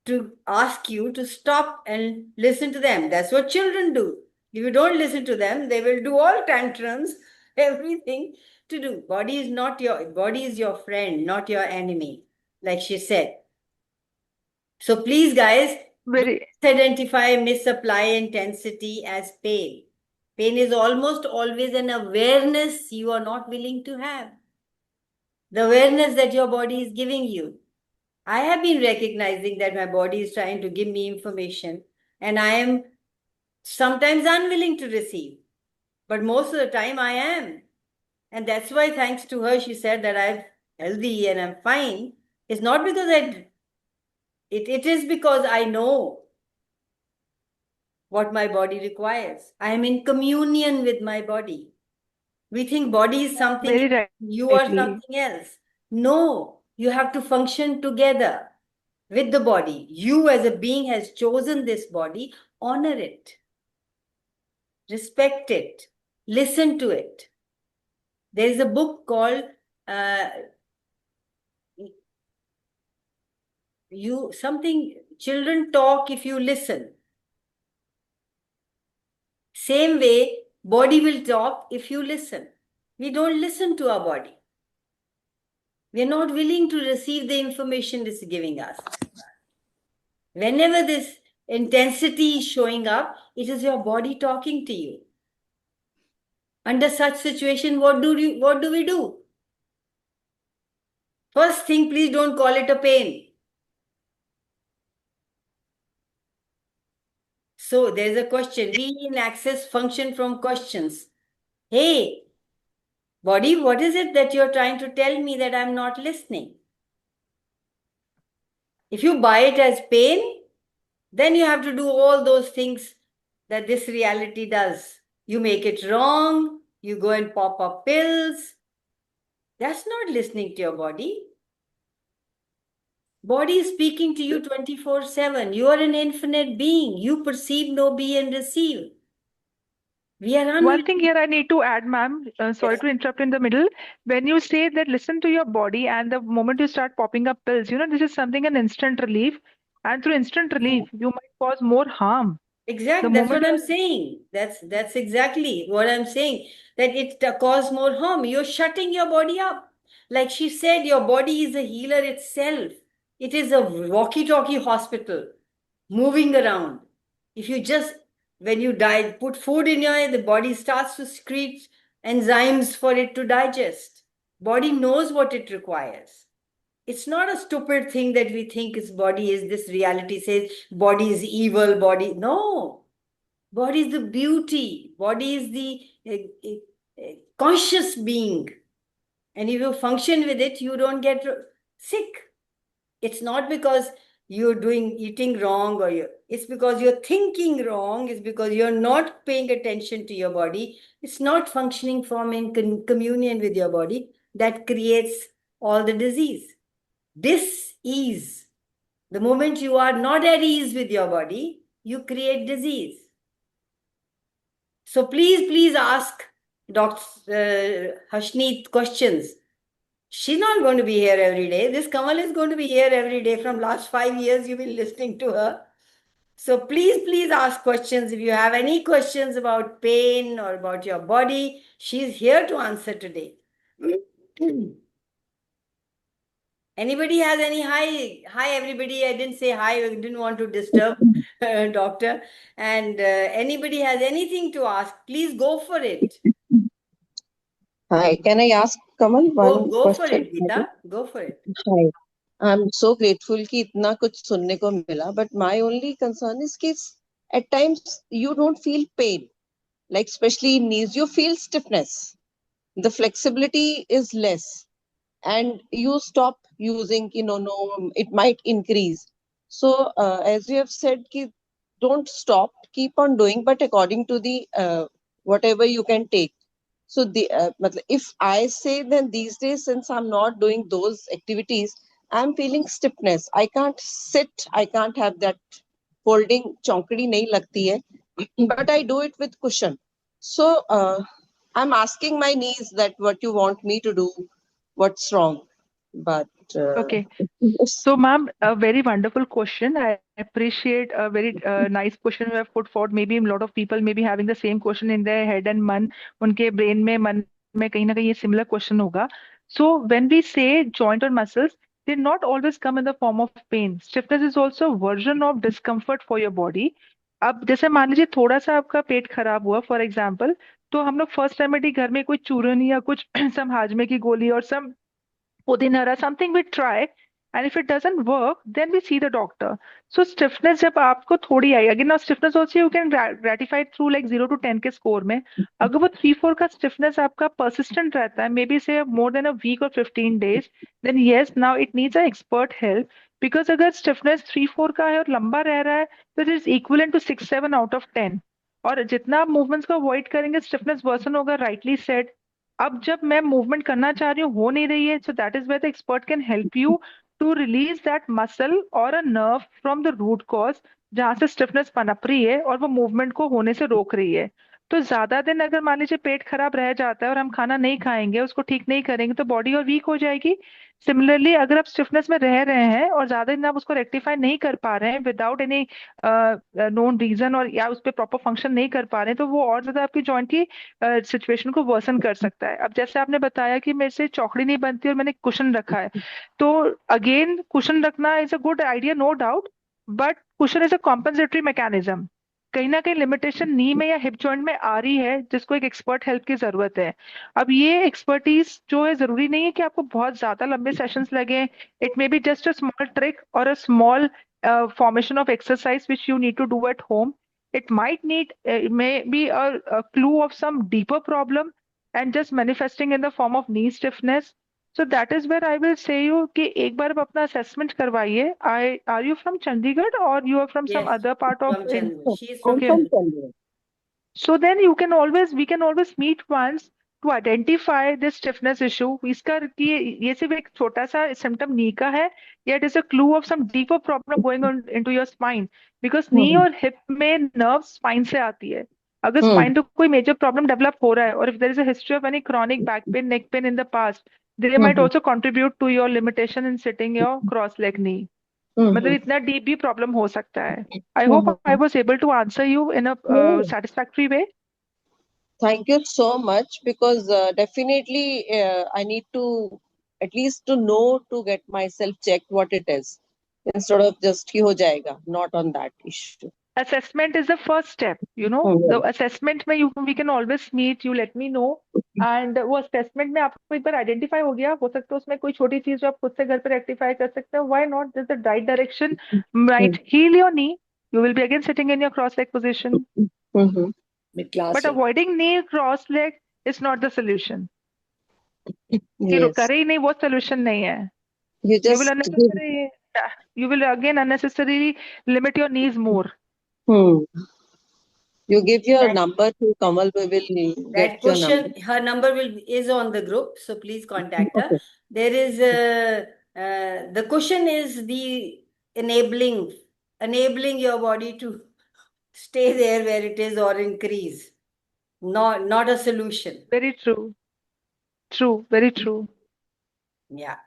to ask you to stop and listen to them. That's what children do. If you don't listen to them, they will do all tantrums, everything to do. Body is your friend, not your enemy, like she said. So please, guys, don't Very, identify misapply intensity as pain. Pain is almost always an awareness you are not willing to have. The awareness that your body is giving you. I have been recognizing that my body is trying to give me information, and I am sometimes unwilling to receive, but most of the time I am. And that's why, thanks to her, she said that I'm healthy and I'm fine. It's not because it is because I know what my body requires. I am in communion with my body. We think body is something, Very you are rightly. something else. No, you have to function together with the body. You as a being has chosen this body, honor it, respect it, listen to it. There is a book called uh, you something children talk if you listen. Same way, body will talk if you listen. We don't listen to our body. We are not willing to receive the information it's giving us. Whenever this intensity is showing up, it is your body talking to you. Under such situation, what do we do? First thing, please don't call it a pain. So there's a question. We in Access function from questions. Hey, body, what is it that you're trying to tell me that I'm not listening? If you buy it as pain, then you have to do all those things that this reality does. You make it wrong, you go and pop up pills. That's not listening to your body. Body is speaking to you 24/7. You are an infinite being. You perceive, know, be, and receive. We are One thing unwilling. here I need to add, ma'am, sorry Yes. to interrupt in the middle. When you say that listen to your body, and the moment you start popping up pills, this is something an instant relief. And through instant relief, you might cause more harm. The Exactly. That's moment what you I'm are, saying. That's exactly what I'm saying. That it cause more harm. You're shutting your body up. Like she said, your body is a healer itself. It is a walkie-talkie hospital, moving around. If you just, when you die, put food in your, the body starts to secrete enzymes for it to digest. Body knows what it requires. It's not a stupid thing that we think is body is this reality says body is evil, body. No, body is the beauty. Body is the conscious being. And if you function with it, you don't get sick. It's not because you're doing eating wrong or it's because you're thinking wrong. It's because you're not paying attention to your body. It's not functioning from in communion with your body that creates all the disease. Dis-ease. The moment you are not at ease with your body, you create disease. So please ask Dr. Hashneet questions. She's not going to be here every day. This Kamal is going to be here every day from last 5 years. You've been listening to her. So please ask questions. If you have any questions about pain or about your body, she's here to answer today. Anybody has any hi? Hi, everybody. I didn't say hi. I didn't want to disturb doctor. And anybody has anything to ask, please go for it. Hi, can I ask Kamal one Go for question? it, Geeta. Go for it. Hi. I'm so grateful कि इतना कुछ सुनने को मिला, but my only concern is कि at times you don't feel pain, like especially in knees, you feel stiffness. The flexibility is less, and you stop using, no, it might increase. So, as you have said, कि don't stop, keep on doing, but according to the whatever you can take. So if I say then these days, since I'm not doing those activities, I'm feeling stiffness. I can't sit. I can't have that folding chonkadi nahi lagti hai, but I do it with cushion. So I'm asking my knees that what you want me to do, what's wrong. But okay. So, ma'am, a very wonderful question. I appreciate a very nice question you have put forward. Maybe a lot of people may be having the same question in their head and मन उनके brain में मन में कहीं ना कहीं ये similar question होगा. So, when we say joint or muscles, they not always come in the form of pain. Stiffness is also a version of discomfort for your body. अब जैसे मान लीजिए थोड़ा सा आपका पेट खराब हुआ फॉर एग्जाम्पल, तो हम लोग फर्स्ट रेमेडी घर में कोई चूरन या कुछ सम हाजमे की गोली और some pudina something we try, and if it doesn't work, then we see the doctor. So stiffness जब आपको थोड़ी आई, again now stiffness also you can gratify it through like 0 to 10 के score में. अगर वो 3-4 का stiffness आपका persistent रहता है, maybe say more than a week or 15 days, then yes, now it needs an expert help. Because अगर stiffness 3-4 का है और लंबा रह रहा है, तो it is equivalent to 6-7 out of 10. और जितना आप मूवमेंट्स को अवॉइड करेंगे, स्टिफनेस वर्सन होगा, राइटली सेड. अब जब मैं मूवमेंट करना चाह रही हूँ, हो नहीं रही है, so that is where the expert can help you to release that muscle और a nerve from the root cause जहां से स्टिफनेस पनप रही है और वो मूवमेंट को होने से रोक रही है. तो ज्यादा दिन अगर मान लीजिए पेट खराब रह जाता है और हम खाना नहीं खाएंगे, उसको ठीक नहीं करेंगे, तो बॉडी और वीक हो जाएगी. सिमिलरली अगर आप स्टिफनेस में रह रहे हैं और ज्यादा दिन आप उसको रेक्टिफाई नहीं कर पा रहे हैं विदाउट एनी नोन रीजन, और या उस पर प्रॉपर फंक्शन नहीं कर पा रहे हैं, तो वो और ज्यादा आपकी जॉइंट की सिचुएशन को वर्सन कर सकता है. अब जैसे आपने बताया कि मेरे से चौकड़ी नहीं बनती और मैंने कुशन रखा है, तो अगेन कुशन रखना is a good idea, no doubt, but cushion is a compensatory mechanism. कहीं ना कहीं लिमिटेशन नी में या हिप जॉइंट में आ रही है, जिसको एक एक्सपर्ट हेल्प की जरूरत है. अब ये एक्सपर्टीज जो है, जरूरी नहीं है कि आपको बहुत ज्यादा लंबे सेशंस लगे. It may be just a small trick और a small formation of exercise which you need to do at home. It might need maybe a clue of some deeper problem and just manifesting in the form of knee stiffness. So that is where I will say you कि एक बार आप अपना assessment करवाइए. Are you from Chandigarh or you are from some Yes, other part of from in? Chandigarh. She is I'm from Okay. from Chandigarh. Chandigarh. So then we can always meet once to identify this stiffness issue. इसका कि ये सिर्फ एक छोटा सा symptom knee का है, या it is a clue of some deeper problem going on into your spine. Because knee और hip में nerves spine से आती है. अगर spine तो कोई major problem develop हो रहा है, और if there is a history of any chronic back pain, neck pain in the past, they might also contribute to your limitation in sitting your cross leg knee. मतलब इतना deep भी problem हो सकता है. I hope I was able to answer you in a satisfactory way. Thank you so much, because definitely I need to at least to know to get myself checked what it is, instead of just ki ho jayega, not on that issue. Assessment is the first step, you know. The assessment में we can always meet, you let me know. And वो assessment में आपको एक बार identify हो गया, हो सकता है उसमें कोई छोटी चीज जो आप खुद से घर पे rectify कर सकते हो. Why not? Just the right direction might heal your knee. You will be again sitting in your cross leg position. Mid-class. But avoiding knee cross leg is not the solution. कि Yes. करे ही नहीं, वो solution नहीं है. You You will just give. you will again unnecessarily limit your knees more. You give your That- number to Kamal. We will That get your number. question, her number is on the group, so please contact her. Okay. There is the cushion is the enabling your body to stay there where it is or increase, not a solution. Very true. True, very true. Yeah.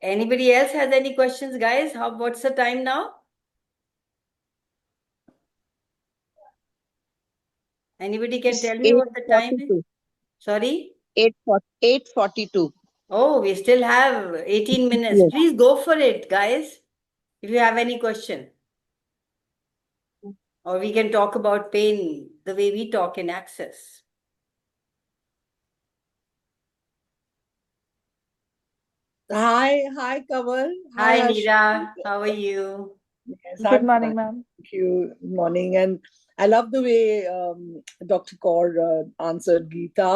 Anybody else has any questions, guys? What's the time now? Anybody can tell me what the time is? 8:42. Sorry? 8:42. Oh, we still have 18 minutes. Yes. Please go for it, guys. If you have any question. Or we can talk about pain the way we talk in Access. Hi, Kamal. Hi, Harsh. Neera. How are you? Yes, Good I'm morning, fine. ma'am. Thank you. Good morning. And I love the way Dr. Kaur answered Geeta.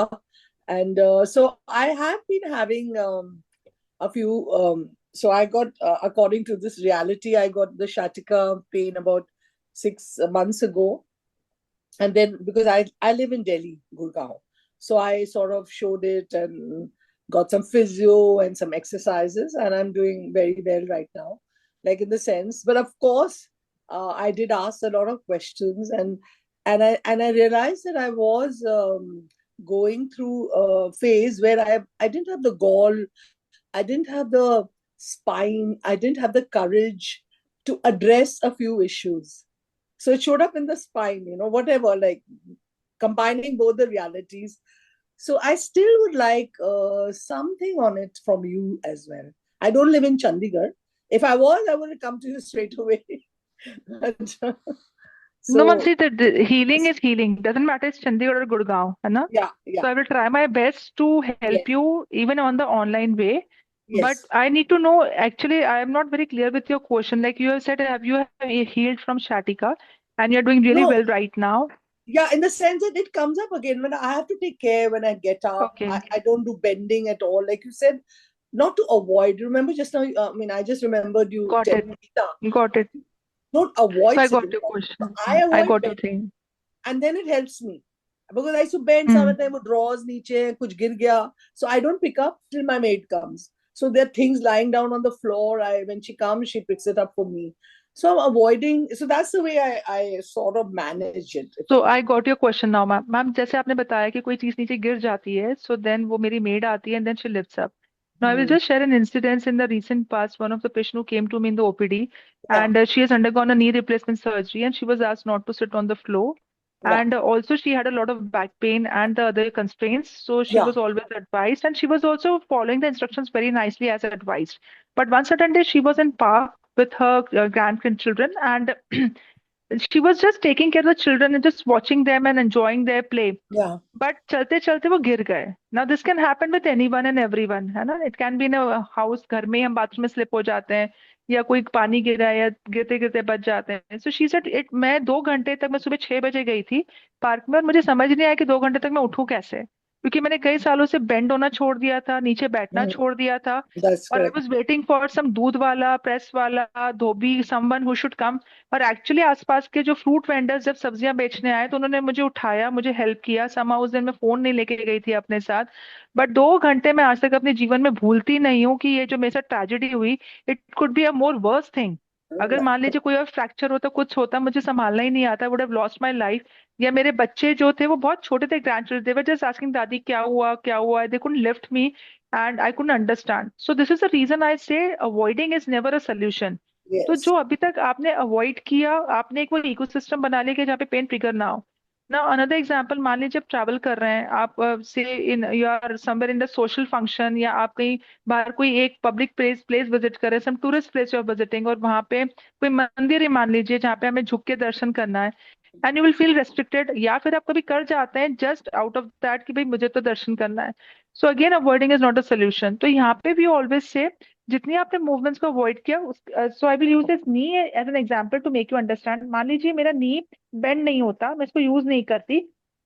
And so I have been having a few. So I got, according to this reality, I got the sciatica pain about 6 months ago. And then because I live in Delhi, Gurgaon. So I sort of showed it and got some physio and some exercises, and I'm doing very well right now, like in the sense. But of course, I did ask a lot of questions, and I realized that I was going through a phase where I didn't have the gall, I didn't have the spine, I didn't have the courage to address a few issues. So it showed up in the spine, whatever, like combining both the realities. So I still would like something on it from you as well. I don't live in Chandigarh. If I was, I would have come to you straight away. But No, ma'am, So see, the healing is healing. Doesn't matter it's Chandigarh or Gurgaon, है ना? yeah, So yeah, I will try my best to yes, help you even on the online way. But yes. I need to know, actually, I am not very clear with your question. Like you have said, have you have healed from sciatica and you're doing really No, well right now? yeah, in the sense that it comes up again when I have to take care when I get up. Okay, I don't do bending at all. Like you said, not to avoid. Remember just now, I mean, I just remembered you got it, telling me, Geeta, got it. don't So avoid I got sitting your down. So question. I I avoid got your bending, thing. and then it helps me. Because I used to bend Hmm. sometimes वो drawers नीचे कुछ गिर गया. So I don't pick up till my maid comes. So there are things lying down on the floor. When she comes, she picks it up for me. So I'm avoiding. So that's the way I sort of manage it. If So I I got your question now, ma'am. Ma'am जैसे आपने बताया कि कोई चीज नीचे गिर जाती है, so then वो मेरी maid आती है and then she lifts up. Now I will Hmm. just share an incident in the recent past. One of the patient who came to me in the OPD, Yeah, and she has undergone a knee replacement surgery, and she was asked not to sit on the floor. yeah, And also she had a lot of back pain and the other constraints, so she yeah. was always advised, and she was also following the instructions very nicely as advised. But one certain day she was in park with her grandchildren, and she was just taking care of the children and just watching them and enjoying their play. Yeah. But चलते चलते वो गिर गए. Now this can happen with anyone and everyone, है ना? It can be in a house, घर में ही हम बाथरूम में स्लिप हो जाते हैं, या कोई पानी गिरा है, या गिरते गिरते बच जाते हैं. सो शी सेड इट, मैं 2 घंटे तक, मैं सुबह 6 बजे गई थी पार्क में, और मुझे समझ नहीं आया कि 2 घंटे तक मैं उठूं कैसे, क्योंकि मैंने कई सालों से बेंड होना छोड़ दिया था, नीचे बैठना Mm, छोड़ दिया था. that's और I correct. Was waiting for some doodh वाला, प्रेस वाला, dhobi, someone who should come. और एक्चुअली आसपास के जो फ्रूट वेंडर्स जब सब्जियां बेचने आए, तो उन्होंने मुझे उठाया, मुझे हेल्प किया. समा उस दिन मैं फोन नहीं लेके गई थी अपने साथ. बट 2 घंटे मैं आज तक अपने जीवन में भूलती नहीं हूँ कि ये जो मेरे साथ ट्रेजेडी हुई, it could be a more verse thing. अगर मान लीजिए कोई और फ्रैक्चर होता, कुछ होता, मुझे संभालना ही नहीं आता, would have lost my life. या मेरे बच्चे जो थे वो बहुत छोटे थे, grandchildren, they were just asking दादी क्या हुआ क्या हुआ, they couldn't lift me and I couldn't understand. So this is the reason I say avoiding is never a solution. तो Yes. जो अभी तक आपने अवॉइड किया, आपने एक वो इकोसिस्टम बना लिया कि जहाँ पे पेन ट्रिगर ना हो. ना अनदर एग्जांपल, मान लीजिए आप ट्रैवल कर रहे हैं, आप से in you are somewhere in the social function, या आप कहीं बाहर कोई एक पब्लिक प्लेस प्लेस विजिट कर रहे हैं, some tourist place you are visiting, और वहां पे कोई मंदिर ही मान लीजिए जहाँ पे हमें झुक के दर्शन करना है, and you will feel restricted, या फिर आप कभी कर जाते हैं जस्ट आउट ऑफ दैट कि भाई मुझे तो दर्शन करना है. So again avoiding is not a solution. तो यहाँ पे भी ऑलवेज से जितनी आपने मूवमेंट्स को अवॉइड किया, so I will use this knee as an example to make you understand. मान लीजिए मेरा नी बेंड नहीं होता, मैं इसको यूज नहीं करती,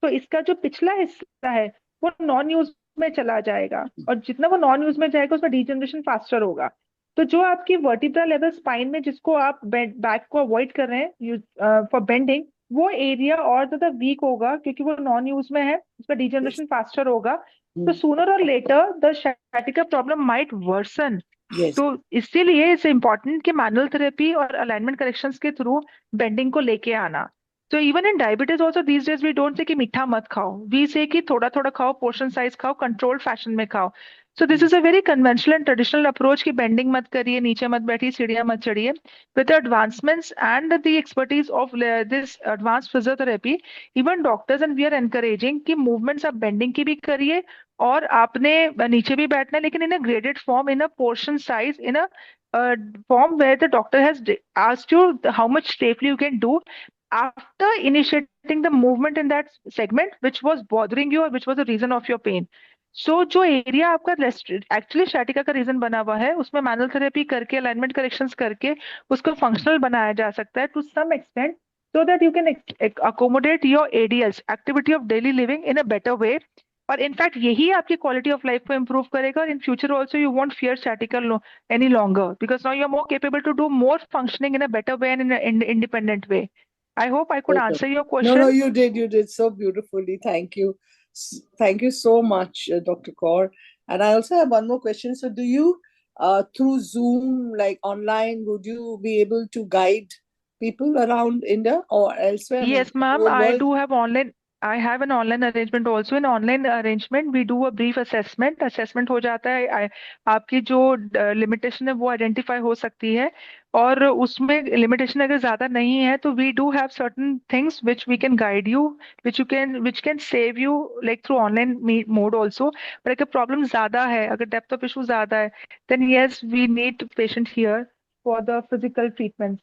तो इसका जो पिछला हिस्सा है वो नॉन यूज में चला जाएगा, और जितना वो नॉन यूज में जाएगा उसमें डिजनरेशन फास्टर होगा. तो जो आपकी वर्टिब्रल लेवल स्पाइन में जिसको आप बैक को अवॉइड कर रहे हैं फॉर बेंडिंग, वो एरिया और ज्यादा वीक होगा, क्योंकि वो नॉन यूज में है, उसका Yes. डिजनरेशन फास्टर होगा. तो Mm, सूनर और later the sciatica problem might worsen. yes. तो इसीलिए इट्स इम्पॉर्टेंट कि मैनुअल थेरेपी और अलाइनमेंट करेक्शंस के थ्रू बेंडिंग को लेके आना. तो even in diabetes also these days we don't say कि मीठा मत खाओ, वी से कि थोड़ा थोड़ा खाओ, पोर्शन साइज खाओ, कंट्रोल्ड फैशन में खाओ. So this is a very conventional and traditional approach कि बेंडिंग मत करिए, नीचे मत बैठिए, सीढ़ियां मत चढ़िए. With the advancements and the expertise of this advance physiotherapy, even doctors and we are encouraging कि मूवमेंट्स आप बेंडिंग की भी करिए, और आपने नीचे भी बैठना है, लेकिन in a graded form, in a portion size, in a form where the doctor has asked you how much safely you can do after initiating the movement in that segment which was bothering you or which was the reason of your pain. So जो area आपका actually sciatica का reason बना हुआ है, उसमें manual therapy करके, alignment corrections करके उसको फंक्शनल बनाया जा सकता है to some extent, so that you can accommodate your ADLs, activity of daily living, in a better way. और इनफैक्ट यही आपकी क्वालिटी ऑफ लाइफ को इम्प्रूव करेगा, और in future also you won't fear statical any longer, because now you are more capable to do more functioning in a better way and in independent way. I hope I could Okay. answer your No, no, question. you did. You did so beautifully. Thank you. Thank you so much, Dr. Kaur. And I also have one more question. So, do you, through Zoom, like online, would you be able to guide people around India or elsewhere? I mean, Yes, ma'am, whole I world? do have online. I have an online arrangement also. In online arrangement, we do a brief assessment. Assessment हो जाता है, आपकी जो limitation है वो identify हो सकती है, और उसमें लिमिटेशन अगर ज्यादा नहीं है तो we do have certain things which we can guide you, which can save you like through online mode also. पर अगर प्रॉब्लम ज्यादा है, अगर डेप्थ ऑफ इशू ज्यादा है, then yes, we need patient here for the physical treatment.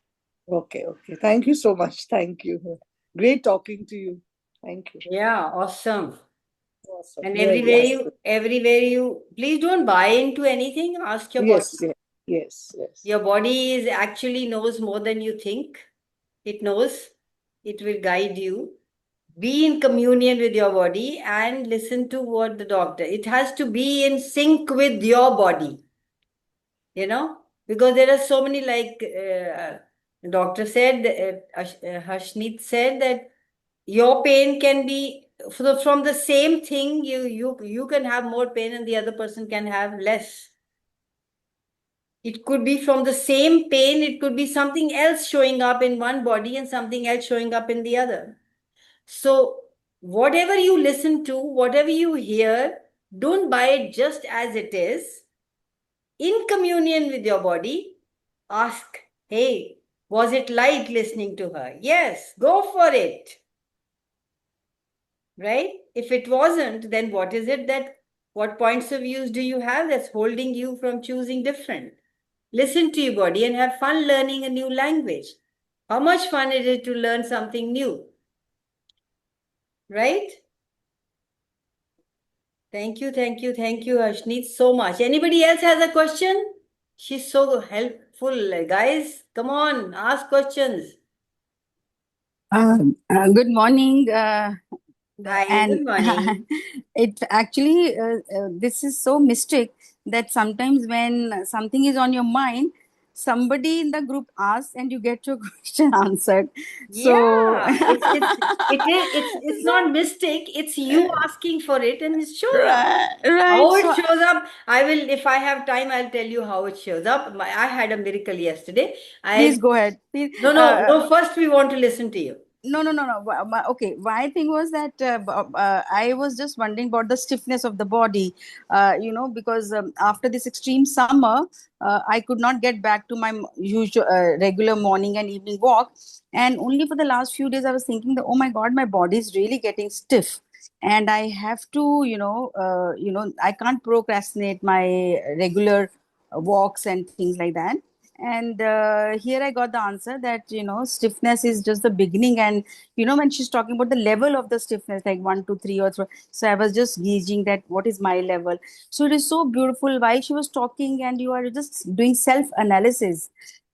Okay, okay. Thank you so much. Thank you. Great talking to you. Thank you. Yeah, awesome. Awesome. And Yes, everywhere you, please don't buy into anything. Ask your body. yes, yes, yes, yes. Your body is actually knows more than you think. It knows. It will guide you. Be in communion with your body and listen to what the doctor. It has to be in sync with your body, because there are so many, like doctor said, Harshneet said that your pain can be from the same thing. You can have more pain and the other person can have less. It could be from the same pain, it could be something else showing up in one body and something else showing up in the other. So, whatever you listen to, whatever you hear, don't buy it just as it is. In communion with your body, ask, hey, was it light listening to her? Yes, go for it. Right? If it wasn't, then what points of views do you have that's holding you from choosing different? Listen to your body and have fun learning a new language. How much fun is it to learn something new? Right? Thank you, Ashneet, so much. Anybody else has a question? She's so helpful. Guys, come on, ask questions. Good morning. Hi, And good morning. it actually, this is so mystic that sometimes when something is on your mind, somebody in the group asks and you get your question answered. So, Yeah, it's not mistake. It's you asking for it and it shows up. right. How it So, shows up, I will, if I have time, I'll tell you how it shows up. I had a miracle yesterday. please go ahead. Please, No, no, no. First, we want to listen to you. no. Okay, my thing was that I was just wondering about the stiffness of the body, because after this extreme summer, I could not get back to my usual regular morning and evening walk. And only for the last few days, I was thinking that, oh my God, my body is really getting stiff. And I have to, I can't procrastinate my regular walks and things like that. And here I got the answer that stiffness is just the beginning. And when she's talking about the level of the stiffness, like 1 2 3 or 3, so I was just gauging that what is my level. So it is so beautiful while she was talking, and you are just doing self analysis.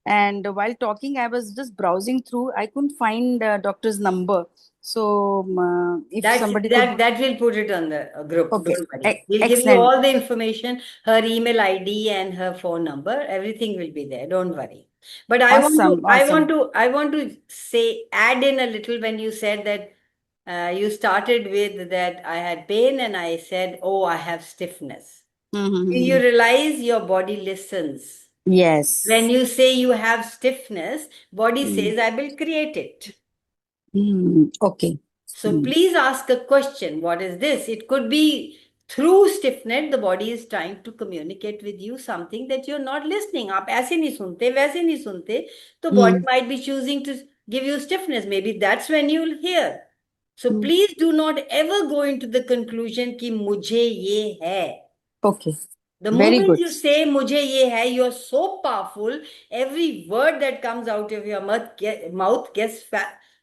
And while talking, I was just browsing through, I couldn't find doctor's number. So if somebody could. That will put it on the group. Okay, Don't worry. We'll give you excellent. all the information, her email ID and her phone number. Everything will be there. Don't worry. But Awesome, awesome. I want to say, add in a little when you said that you started with that I had pain and I said, oh, I have stiffness. You Mm-hmm. realize your body listens. When Yes. you say you have stiffness, body says, I will create it. Okay. So please ask a question. What is this? It could be through stiffness, the body is trying to communicate with you something that you're not listening. आप ऐसे नहीं सुनते, वैसे नहीं सुनते. The body might be choosing to give you stiffness. Maybe that's when you'll hear. So please do not ever go into the conclusion कि मुझे ये है. Okay. The Very moment good. you say मुझे ये है, you're so powerful. Every word that comes out of your mouth gets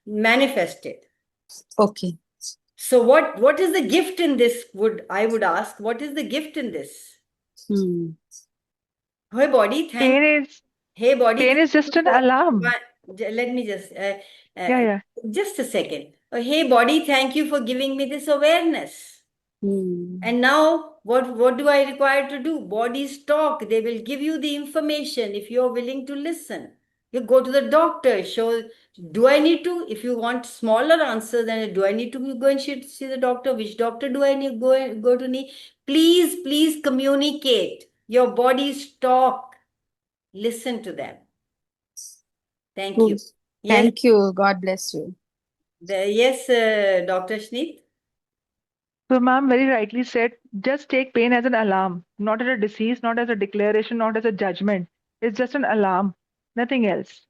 manifested. Okay. So what is the gift in this? I would ask, what is the gift in this? Hmm. Hey body, Pain is Hey body, pain thank is just you an alarm. let me just Yeah, yeah. just a second. Hey body, thank you for giving me this awareness. And now what do I require to do? Bodies talk. They will give you the information if you're willing to listen. You go to the doctor, show, do I need to, if you want smaller answers, then do I need to go and see the doctor? Which doctor do I need go to need? Please communicate. Your bodies talk. Listen to them. Thank you. Good. Yes, Thank you. God bless you. yes, Dr. Schneet. So, ma'am very rightly said, just take pain as an alarm, not as a disease, not as a declaration, not as a judgment. It's just an alarm, nothing else.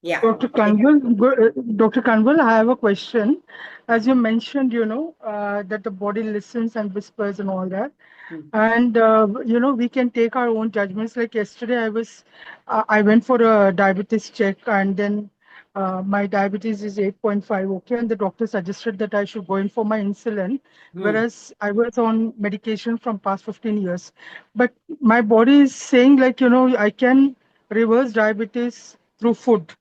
Yeah. Dr. Dr. Kanwal, I have a question. As you mentioned, that the body listens and whispers and all that. Hmm. And, we can take our own judgments. Like yesterday, I went for a diabetes check, and then my diabetes is 8.5. Okay. And the doctor suggested that I should go in for my insulin, Hmm. whereas I was on medication from past 15 years. But my body is saying like, I can reverse diabetes through food.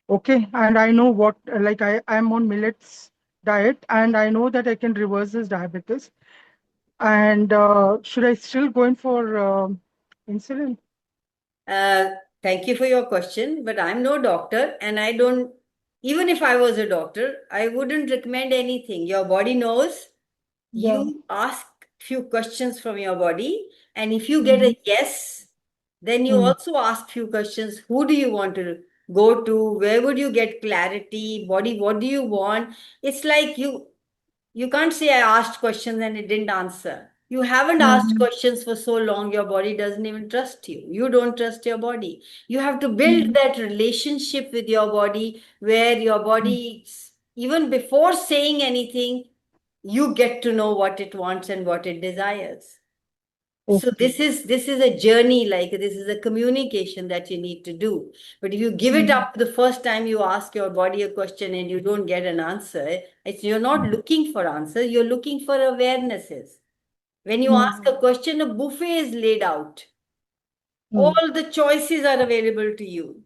Okay, and I know what, like I'm on millets diet, and I know that I can reverse this diabetes. And should I still go in for insulin? Thank you for your question, but I'm no doctor, and I don't, even if I was a doctor, I wouldn't recommend anything. Your body knows. Yeah. You ask few questions from your body, and if you get a yes, then you also ask few questions. Who do you want to go to? Where would you get clarity? Body, what do you want? It's like you can't say I asked questions and it didn't answer. You haven't asked questions for so long, your body doesn't even trust you. You don't trust your body. You have to build that relationship with your body where your body, even before saying anything, you get to know what it wants and what it desires. So this is a journey, like this is a communication that you need to do. But if you give it up the first time you ask your body a question and you don't get an answer, you're not looking for answers, you're looking for awarenesses. When you ask a question, a buffet is laid out. All the choices are available to you.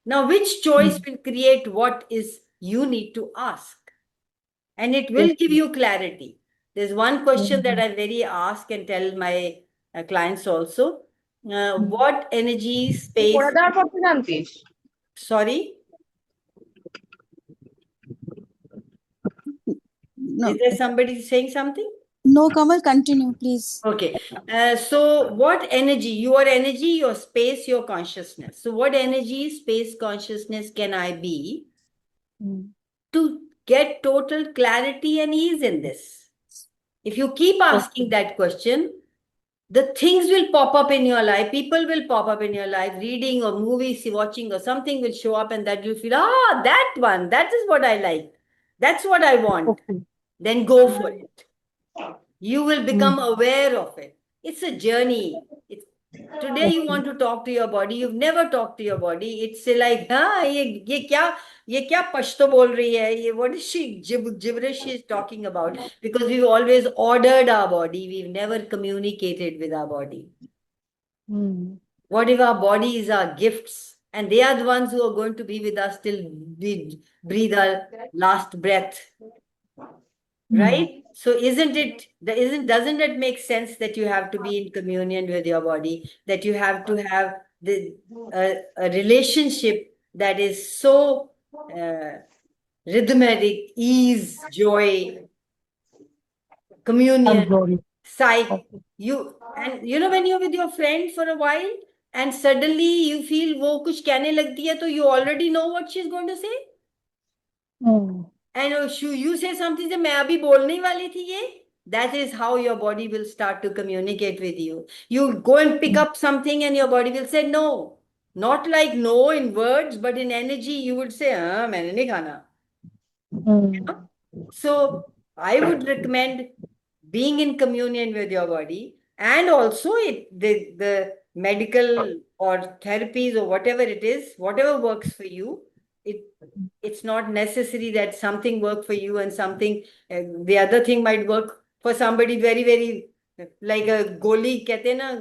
Now, which choice will create what is you need to ask? And it will give you clarity. There's one question that I very ask and tell my clients also. What energy, space, sorry, No, is there somebody saying something? no, Kamal, continue, please. Okay. So what energy, your space, your consciousness. So what energy, space, consciousness can I be to get total clarity and ease in this? If you keep asking that question, the things will pop up in your life, people will pop up in your life, reading or movies, watching or something will show up, and that you'll feel, that one, that is what I like. That's what I want. Then go for it. You will become aware of it. It's a journey. Today you want to talk to your body. You've never talked to your body. It's like, ये क्या पश्तो बोल रही है? What is she gibberish she's talking about? Because we've always ordered our body. We've never communicated with our body. What if our bodies are gifts? And they are the ones who are going to be with us till we breathe our last breath. Right? So doesn't it make sense that you have to be in communion with your body, that you have to have a relationship that is so rhythmic, ease, joy, communion, psych. When you're with your friend for a while and suddenly you feel वो कुछ कहने लगती है, तो you already know what she's going to say. And you say something that मैं अभी बोलने वाली थी ये. That is how your body will start to communicate with you. You go and pick up something and your body will say no. Not like no in words, but in energy you would say, मैंने नहीं खाना. So I would recommend being in communion with your body, and also the medical or therapies or whatever it is, whatever works for you. It's not necessary that something work for you and something the other thing might work for somebody very very, like a गोली कहते हैं ना,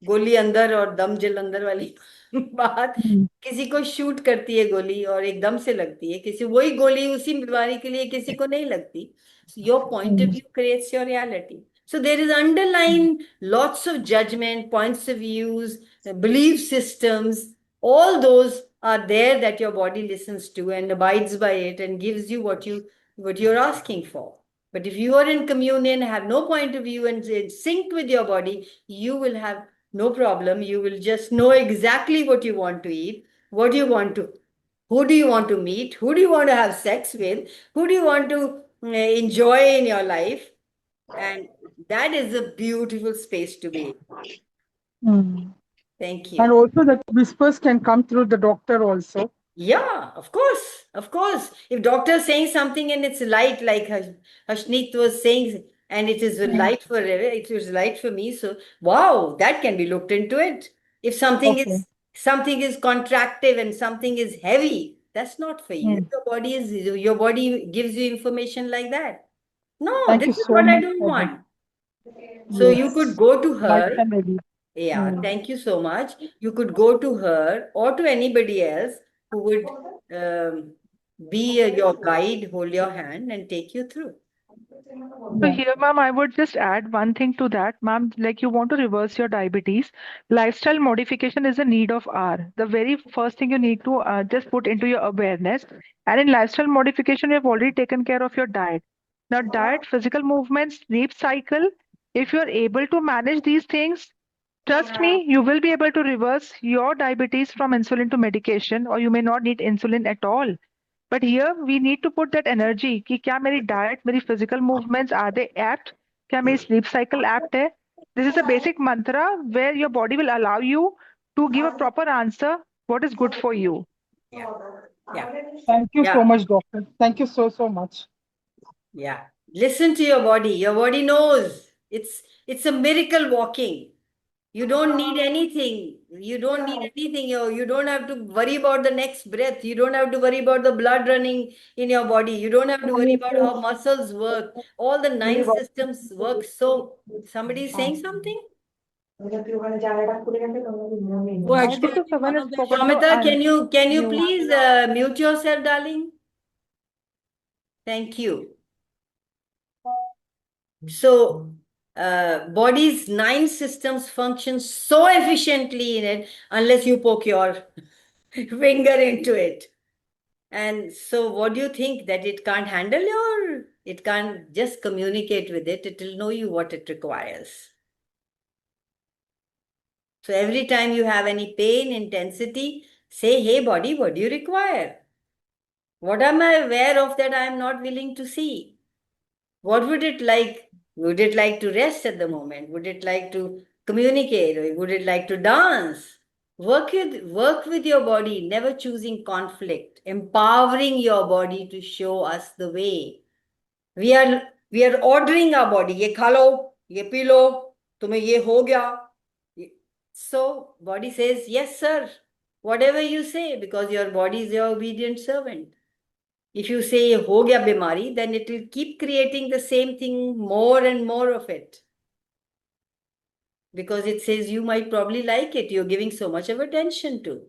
गोली अंदर और दम जलंधर वाली बात. किसी को शूट करती है गोली और एकदम से लगती है, किसी वही गोली उसी बीमारी के लिए किसी को नहीं लगती. Your point of view creates your reality. So there is underlying lots of judgment, points of views, belief systems, all those are there that your body listens to and abides by it and gives you what you're asking for. But if you are in communion, have no point of view and synced with your body, you will have no problem. You will just know exactly what you want to eat, who do you want to meet, who do you want to have sex with, who do you want to enjoy in your life. And that is a beautiful space to be in. Thank you. And also the whispers can come through the doctor also. Yeah, of course, of course. If doctor is saying something and it's light, like Hashneet was saying, and it is light for it was light for me. So wow, that can be looked into it. If Okay. something is contractive and something is heavy, that's not for you. Hmm. Your body gives you information like that. No, Thank this you is so what I much don't for this. want. So you could Yes. go to Much her. I'm ready. Yeah, Hmm. thank you so much. You could go to her or to anybody else who would be your guide, hold your hand, and take you through. So Yeah. here, ma'am, I would just add one thing to that, ma'am. Like you want to reverse your diabetes, lifestyle modification is a need of hour. The very first thing you need to just put into your awareness. And in lifestyle modification, you've already taken care of your diet. Now, diet, physical movement, sleep cycle. If you're able to manage these things, trust me, you will be able to reverse your diabetes from insulin to medication, or you may not need insulin at all. But here we need to put that energy कि क्या मेरी diet, मेरी physical movements are they apt? क्या मेरी sleep cycle apt है? This is a basic mantra where your body will allow you to give a proper answer what is good for you. Yeah, yeah, Thank you so yeah, much, doctor. Thank you so much. yeah. Listen to your body. Your body knows. It's a miracle walking. You don't need anything. You don't need anything. You don't have to worry about the next breath. You don't have to worry about the blood running in your body. You don't have to worry about how muscles work. All the nine systems work. So, somebody is saying something? Oh, I actually, think I so think someone one has of the spoken to Shomita, can you you. please mute yourself, darling? Thank you. So, body's nine systems function so efficiently in it unless you poke your finger into it. And so, what do you think that it can't handle it can't just communicate with it, it will know you what it requires. So, every time you have any pain, intensity, say, hey, body, what do you require? What am I aware of that I am not willing to see? What would it like? Would it like to rest at the moment? Would it like to communicate? Or would it like to dance? Work with your body, never choosing conflict, empowering your body to show us the way. We are ordering our body. ये खा लो, ये P low, तुम्हें ये हो गया. So body says, yes, sir. Whatever you say, because your body is your obedient servant. If you say ho gaya bimari, then it will keep creating the same thing, more and more of it. Because it says you might probably like it. You're giving so much of attention to.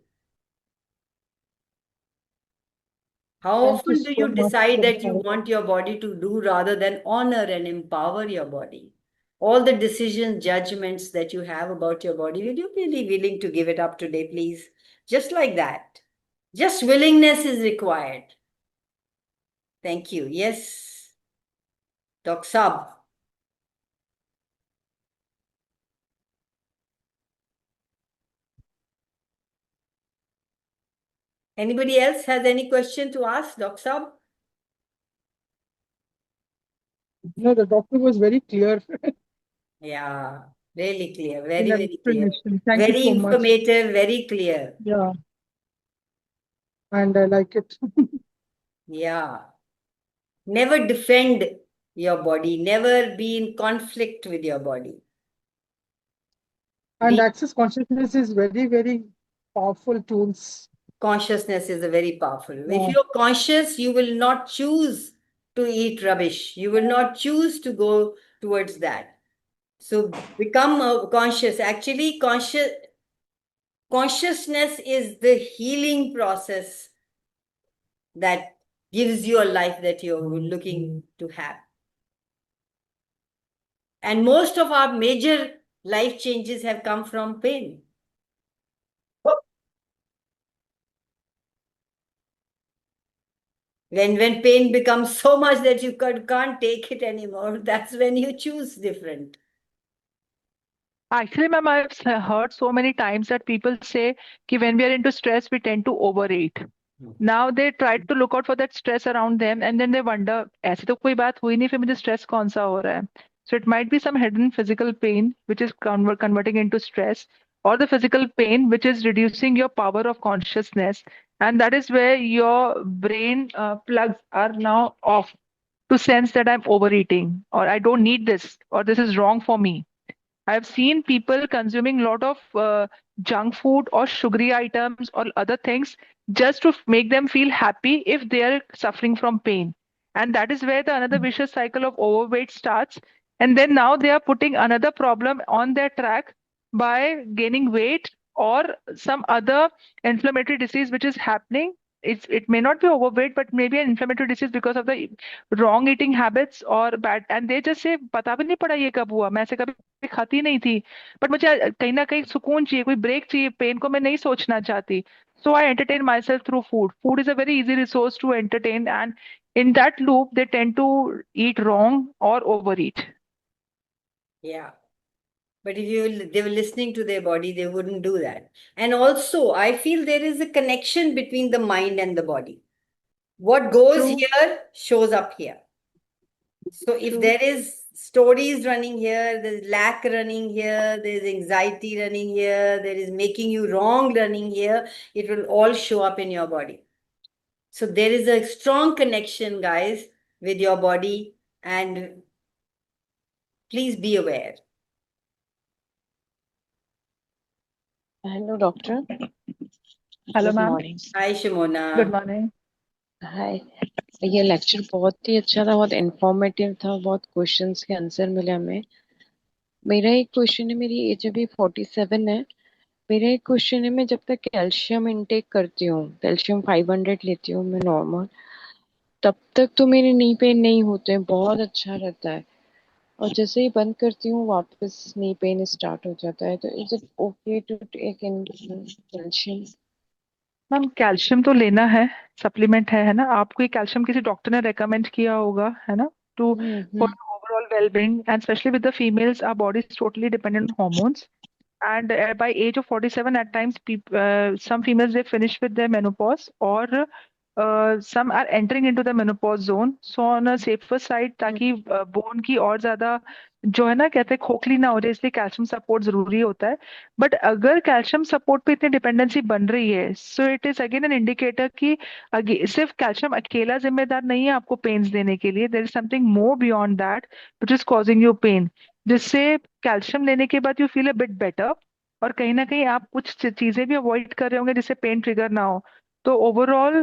How Thank you often do so you much. decide that you want your body to do rather than honor and empower your body? All the decisions, judgments that you have about your body, will you be willing to give it up today, please? Just like that. Just willingness is required. Thank you. Yes, Doc Sab. Anybody else has any question to ask, Doc Sab? No, the doctor was very clear Yeah, really clear, in very, her very clear. explanation. Thank you Very so much. informative, very clear. Yeah, and I like it. Yeah. Never defend your body, never be in conflict with your body. And Be access consciousness is very, very powerful tools. consciousness is a very powerful. If Yeah. you're conscious, you will not choose to eat rubbish. You will not choose to go towards that. So become conscious. Actually, consciousness is the healing process that gives you a life that you're looking to have. And most of our major life changes have come from pain. When pain becomes so much that you can't take it anymore, that's when you choose different. Actually, ma'am, I've heard so many times that people say कि when we are into stress, we tend to overeat. Now they try to look out for that stress around them and then they wonder, ऐसी तो कोई बात हुई नहीं फिर मुझे stress कौन सा हो रहा है? So it might be some hidden physical pain which is converting into stress, or the physical pain which is reducing your power of consciousness. And that is where your brain plugs are now off to sense that I'm overeating, or I don't need this, or this is wrong for me. I've seen people consuming a lot of junk food or sugary items or other things just to make them feel happy if they are suffering from pain. And that is where the another vicious cycle of overweight starts. And then now they are putting another problem on their track by gaining weight or some other inflammatory disease which is happening. It may not be overweight, but maybe an inflammatory disease because of the wrong eating habits or bad. And they just say, पता भी नहीं पड़ा ये कब हुआ, मैं ऐसे कभी खाती नहीं थी, बट मुझे कहीं ना कहीं सुकून चाहिए, कोई ब्रेक चाहिए, पेन को मैं नहीं सोचना चाहती. So I entertain myself through food. Food is a very easy resource to entertain, and in that loop, they tend to eat wrong or overeat. Yeah. But if they were listening to their body, they wouldn't do that. And also, I feel there is a connection between the mind and the body. What goes True. here shows up here. So if True. there is stories running here, there's lack running here, there's anxiety running here, there is making you wrong running here, it will all show up in your body. So there is a strong connection, guys, with your body, and please be aware. Hello, doctor. Hello, Good ma'am. morning. Hi, Shimona. Good morning. हाय. ये lecture बहुत ही अच्छा था, बहुत informative था, बहुत questions के answer मिले हमें. मेरा एक क्वेश्चन है, मेरी एज अभी 47 है. मेरा एक क्वेश्चन है, मैं जब तक कैल्शियम इनटेक करती हूँ, कैल्शियम 500 लेती हूँ मैं नॉर्मल, तब तक तो मेरे नी पेन नहीं होते हैं, बहुत अच्छा रहता है. और जैसे ही बंद करती हूँ वापस नी पेन स्टार्ट हो जाता है. तो is it okay to take in calcium? Ma'am calcium तो लेना है, सप्लीमेंट है ना. आपको ये कैल्शियम किसी डॉक्टर ने रेकमेंड किया होगा, है ना, to for overall well-being, and specially with the females our body is totally dependent on hormones. And by age of 47, at times, some females they finish with their menopause, or some are entering into the menopause zone. So on a safer side, ताकि bone की और ज्यादा जो है ना, कहते हैं खोखली ना हो जाए, इसलिए कैल्शियम सपोर्ट जरूरी होता है. बट अगर कैल्शियम सपोर्ट पे इतनी डिपेंडेंसी बन रही है, so it is again an indicator कि सिर्फ कैल्शियम अकेला जिम्मेदार नहीं है आपको पेन्स देने के लिए. There is something more beyond that which is causing you pain, जिससे कैल्शियम लेने के बाद you feel a bit better. और कहीं ना कहीं आप कुछ चीजें भी अवॉइड कर रहे होंगे जिससे पेन ट्रिगर ना हो. तो overall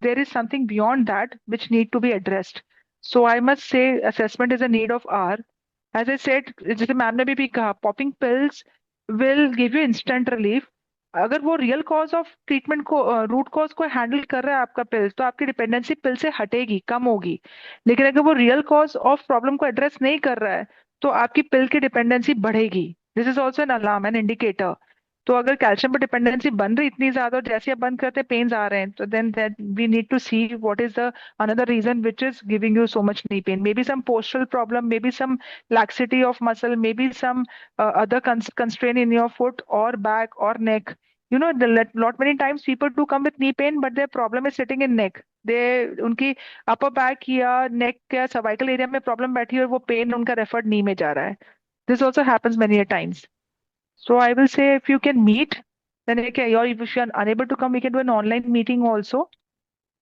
there is something beyond that which need to be addressed. So I must say assessment is a need of hour. As I said, जैसे मैम ने भी कहा, popping pills will give you instant relief. अगर वो real cause of treatment को, root cause को handle कर रहा है आपका पिल्स, तो आपकी डिपेंडेंसी पिल से हटेगी, कम होगी. लेकिन अगर वो रियल कॉज ऑफ प्रॉब्लम को एड्रेस नहीं कर रहा है, तो आपकी पिल की डिपेंडेंसी बढ़ेगी. This is also an alarm, an indicator. तो अगर कैल्शियम पर डिपेंडेंसी बन रही इतनी ज्यादा, और जैसे आप बंद करते पेन्स आ रहे हैं, तो then that we need to see what is the another reason which is giving you so much knee pain. Maybe some postural problem, maybe some laxity of muscle, maybe some other constraint in your foot or back or neck. You know, lot many times people do come with knee pain, but their problem is sitting in neck. they उनकी upper back या neck या cervical area में problem बैठी है, और वो pain उनका referred knee में जा रहा है. This also happens many a times. So I will say, if you can meet, then okay, or if you are unable to come, we can do an online meeting also,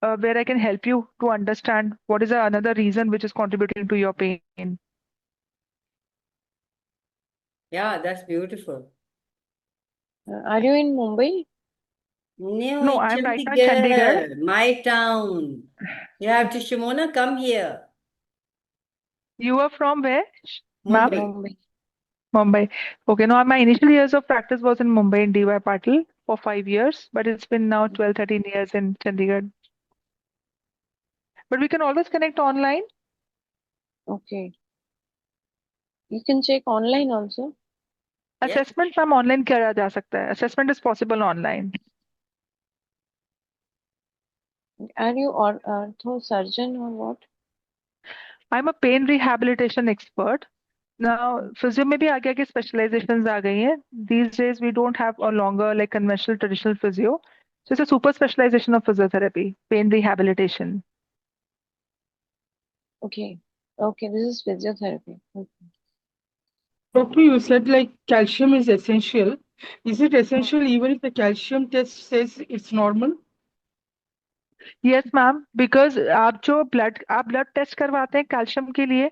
where I can help you to understand what is another reason which is contributing to your pain. Yeah, that's beautiful. Are you in Mumbai? No, I'm right now in Chandigarh. my town. You have to, Shimona, come here. You are from where, ma'am? Mumbai. Mumbai. Okay, no, my initial years of practice was in Mumbai in DY Patil for 5 years, but it's been now 12, 13 years in Chandigarh. But we can always connect online. Okay. You can check online also. Yes. Assessment from online किया जा सकता है. Assessment is possible online. Are you ortho surgeon or what? I'm a pain rehabilitation expert. Now, physio में भी आगे आगे specializations आ गई हैं. These days we don't have a longer like conventional traditional physio. So it's a super specialization of physiotherapy, pain rehabilitation. Okay. Okay, this is physiotherapy. Okay. Doctor, you said like calcium is essential. Is it essential even if the calcium test says it's normal? Yes ma'am, because आप blood test करवाते हैं calcium के लिए।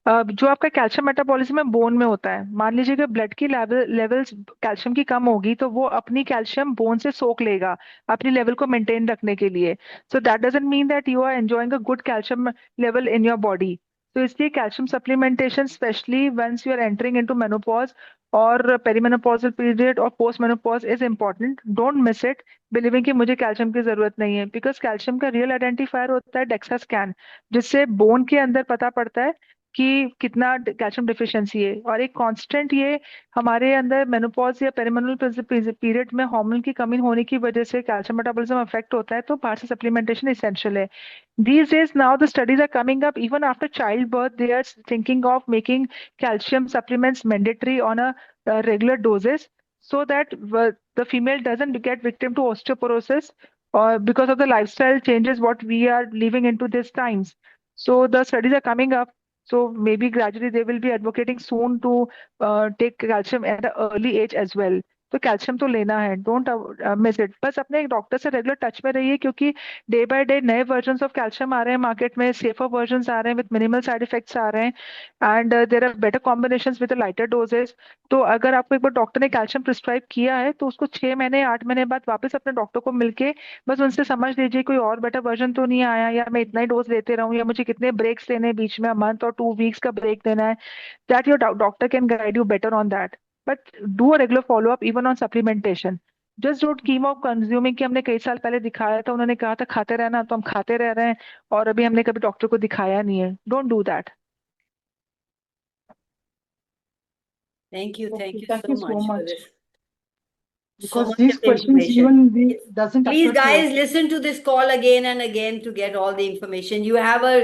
जो आपका calcium metabolism है bone में होता है। मान लीजिए कि ब्लड की लेवल्स कैल्शियम की कम होगी तो वो अपनी कैल्शियम बोन से सोख लेगा अपनी लेवल को मेंटेन रखने के लिए। So that doesn't mean that you are enjoying a good calcium level in your body. तो इसलिए calcium supplementation specially once you are entering into menopause और पेरीमेनोपॉजल पीरियड और post menopause is important. Don't miss it believing कि मुझे calcium की जरूरत नहीं है, बिकॉज कैल्शियम का रियल आइडेंटिफायर होता है डेक्सा स्कैन, जिससे बोन के अंदर पता पड़ता है कि कितना कैल्शियम डिफिशिएंसी है। और एक कांस्टेंट ये हमारे अंदर मेनोपॉज या पेरिमेनल पीरियड में हार्मोन की कमी होने की वजह से कैल्शियम मेटाबॉलिज्म अफेक्ट होता है, तो बाहर से सप्लीमेंटेशन इसेंशियल है। These days now the studies are coming up even after childbirth they are thinking of making calcium supplements mandatory on a regular doses, so that the female doesn't get victim to osteoporosis or because of the lifestyle changes what we are living into these times. So the studies are coming up, so maybe gradually they will be advocating soon to take calcium at an early age as well. तो calcium तो लेना है, don't miss it. बस अपने एक doctor से regular touch में रहिए, क्योंकि डे बाय डे नए वर्जन्स ऑफ कैल्शियम आ रहे हैं मार्केट में, सेफर वर्जन्स आ रहे हैं विद मिनिमल साइड इफेक्ट्स आ रहे हैं, and there are better combinations with lighter doses. तो अगर आपको एक बार डॉक्टर ने कैल्शियम प्रिस्क्राइब किया है तो उसको 6 महीने 8 महीने बाद वापस अपने डॉक्टर को मिलके बस उनसे समझ लीजिए कोई और बेटर वर्जन तो नहीं आया, या मैं इतना ही डोज लेते रहूं, या मुझे कितने ब्रेक्स लेने हैं बीच में, मंथ और 2 वीक्स का ब्रेक देना है। That your doctor can guide you better on that. But do a regular follow up even on supplementation. Just don't keep of consuming कि हमने कई साल पहले दिखाया था, उन्होंने कहा था खाते रहना, तो हम खाते रह रहे हैं और अभी हमने कभी डॉक्टर को दिखाया नहीं है। Don't do that. Thank you. Thank Okay, you thank so you so much for much. this. So Because much these of questions information. even doesn't Please, occur to us. guys, listen to this call again and again to get all the information. You have a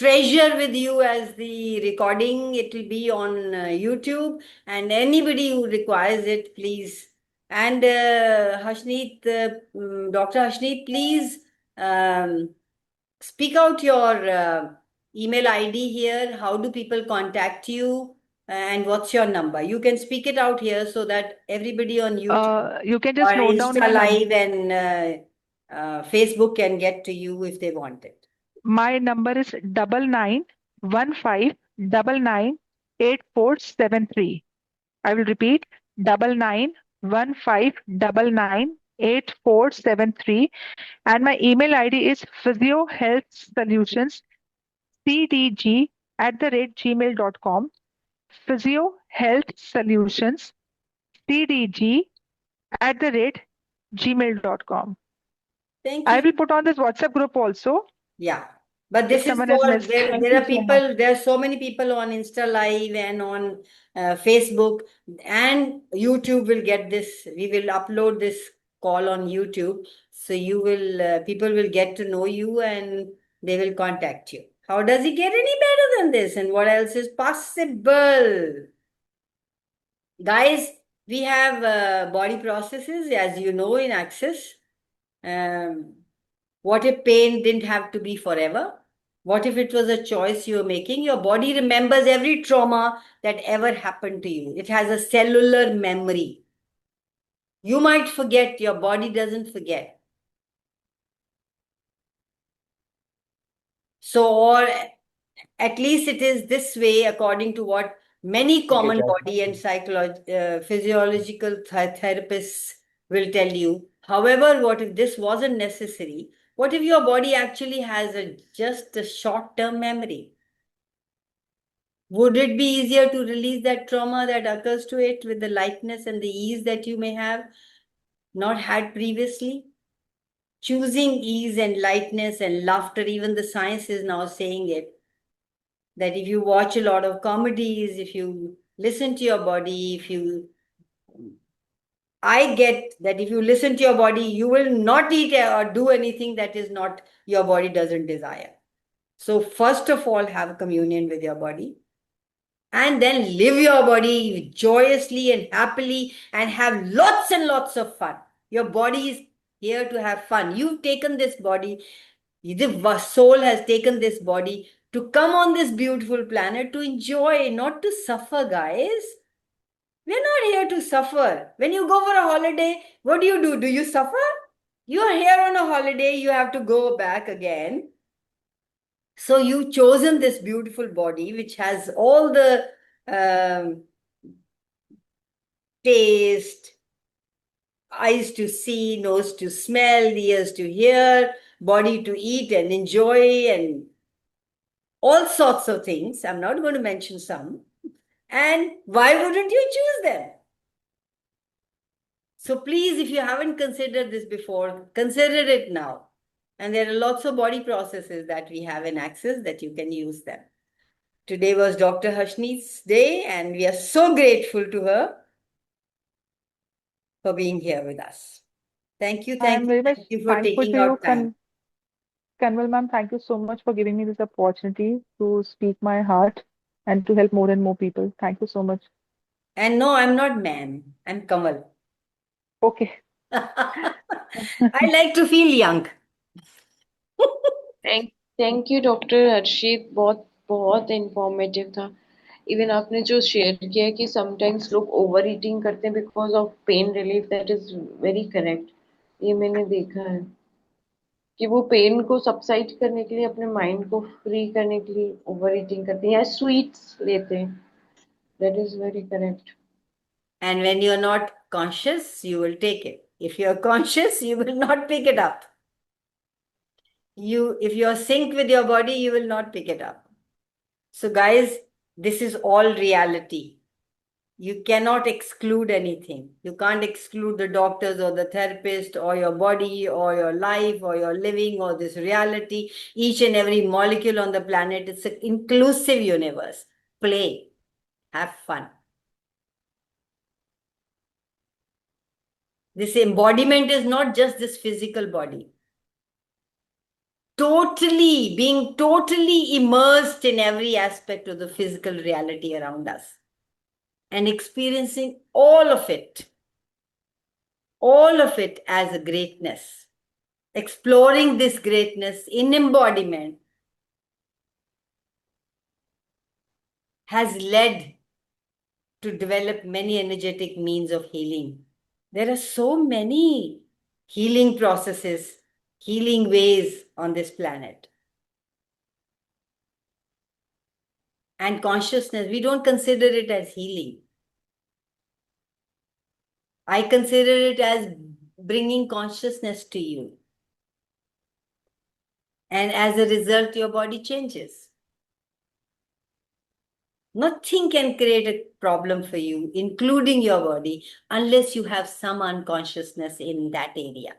treasure with you as the recording. It will be on YouTube, and anybody who requires it, please. And Hashneet, Dr. Hashneet, please speak out your email ID here. How do people contact you? And what's your number? You can speak it out here so that everybody on YouTube You can or just note down Insta my number. Live and Facebook can get to you if they want it. My number is 9915998473. I will repeat, 9915998473. And my email ID is physiohealthsolutionscdg@gmail.com. physiohealthsolutionscdg@gmail.com. Thank I you. will put on this WhatsApp group also Yeah. But if this is someone has for missed. there. Thank There you are so much. people. There are so many people on Insta Live and on Facebook and YouTube. Will get this. We will upload this call on YouTube, so you will people will get to know you and they will contact you. How does it get any better than this? And what else is possible? Guys, we have body processes, as you know, in Access. What if pain didn't have to be forever? What if it was a choice you were making? Your body remembers every trauma that ever happened to you. It has a cellular memory. You might forget, your body doesn't forget. So, or at least it is this way, according to what many common body and physiological therapists will tell you. However, what if this wasn't necessary? What if your body actually has just a short-term memory? Would it be easier to release that trauma that occurs to it with the lightness and the ease that you may have not had previously? Choosing ease and lightness and laughter, even the science is now saying it, that if you watch a lot of comedies, if you listen to your body, I get that if you listen to your body, you will not eat or do anything that is not your body doesn't desire. So first of all, have communion with your body and then live your body joyously and happily and have lots and lots of fun. Your body is here to have fun. You've taken this body, the soul has taken this body to come on this beautiful planet to enjoy, not to suffer, guys. We're not here to suffer. When you go for a holiday, what do? Do you suffer? You are here on a holiday, you have to go back again. So you've chosen this beautiful body, which has all the taste, eyes to see, nose to smell, ears to hear, body to eat and enjoy, and all sorts of things. I'm not going to mention some. And why wouldn't you choose them? So please, if you haven't considered this before, consider it now. And there are lots of body processes that we have in Access that you can use them. Today was Dr. Harshni's day, and we are so grateful to her for being here with us. Thank you, I am very much thank you for thankful taking to you, out time. Kanwal ma'am. Thank you so much for giving me this opportunity to speak my heart and to help more and more people. Thank you so much. And no, I'm not ma'am, I'm Kamal. Okay. I like to feel young. Thank you doctor Harshit बहुत बहुत informative था even आपने जो share किया कि sometimes लोग over eating करते हैं because of pain relief that is very correct ये मैंने देखा है कि वो पेन को सबसाइड करने के लिए अपने माइंड को फ्री करने के लिए ओवर ईटिंग करते हैं या स्वीट्स लेते हैं that is very correct And when you're not conscious, you will take it. If you're conscious, you will not pick it up. If you're synced with your body, you will not pick it up. So guys, this is all reality. You cannot exclude anything. You can't exclude the doctors or the therapist or your body or your life or your living or this reality. Each and every molecule on the planet, it's an inclusive universe. Play, have fun. This embodiment is not just this physical body. Being totally immersed in every aspect of the physical reality around us and experiencing all of it as a greatness, exploring this greatness in embodiment has led to develop many energetic means of healing. There are so many healing processes, healing ways on this planet. And consciousness, we don't consider it as healing. I consider it as bringing consciousness to you. And as a result, your body changes. Nothing can create a problem for you, including your body, unless you have some unconsciousness in that area.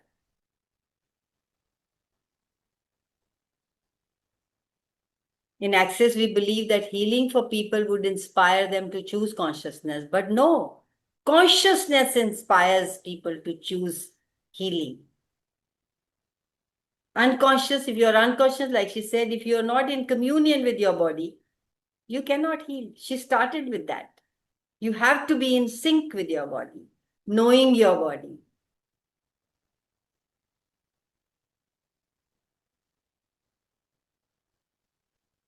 In Access, we believe that healing for people would inspire them to choose consciousness. But no, consciousness inspires people to choose healing. Unconscious, if you're unconscious, like she said, if you're not in communion with your body, you cannot heal. She started with that. You have to be in sync with your body, knowing your body.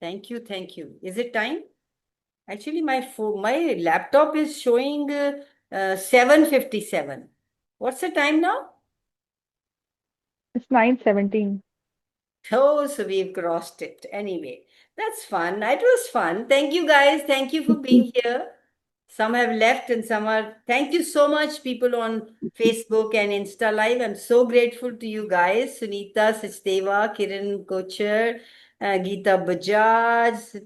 Thank you, thank you. Is it time? Actually, my laptop is showing 7:57. What's the time now? It's 9:17. Oh, so we've crossed it. Anyway, that's fun. It was fun. Thank you, guys. Thank you for being here. Some have left and some are. Thank you so much, people on Facebook and Insta Live. I'm so grateful to you guys. Sunita Sachdeva, Kiran Kochar, Geeta Bajaj,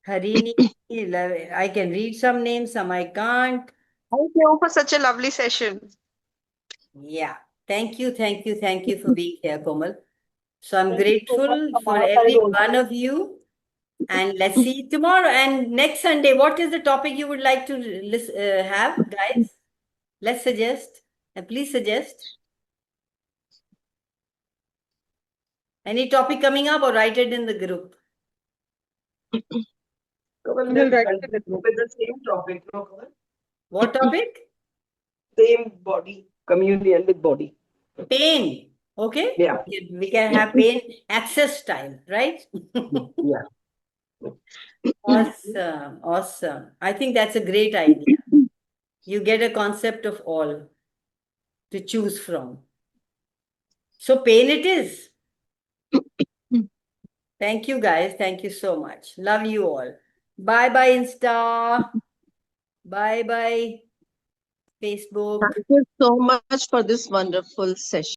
Harini. I can read some names, some I can't. Thank you for such a lovely session. Yeah. Thank you for being here, Komal. So I'm grateful for every one of you. And let's see tomorrow. And next Sunday, what is the topic you would like to have, guys? Let's suggest. Please suggest. Any topic coming up or write it in the group? We'll write it in the group with the same topic, no, Kamal? What topic? Same body, communion with body. Pain. Okay? Yeah. We can have pain access style, right? Yeah. Awesome. Awesome. I think that's a great idea. You get a concept of all to choose from. So pain it is. Thank you, guys. Thank you so much. Love you all. Bye bye, Insta. Bye bye, Facebook. Thank you so much for this wonderful session.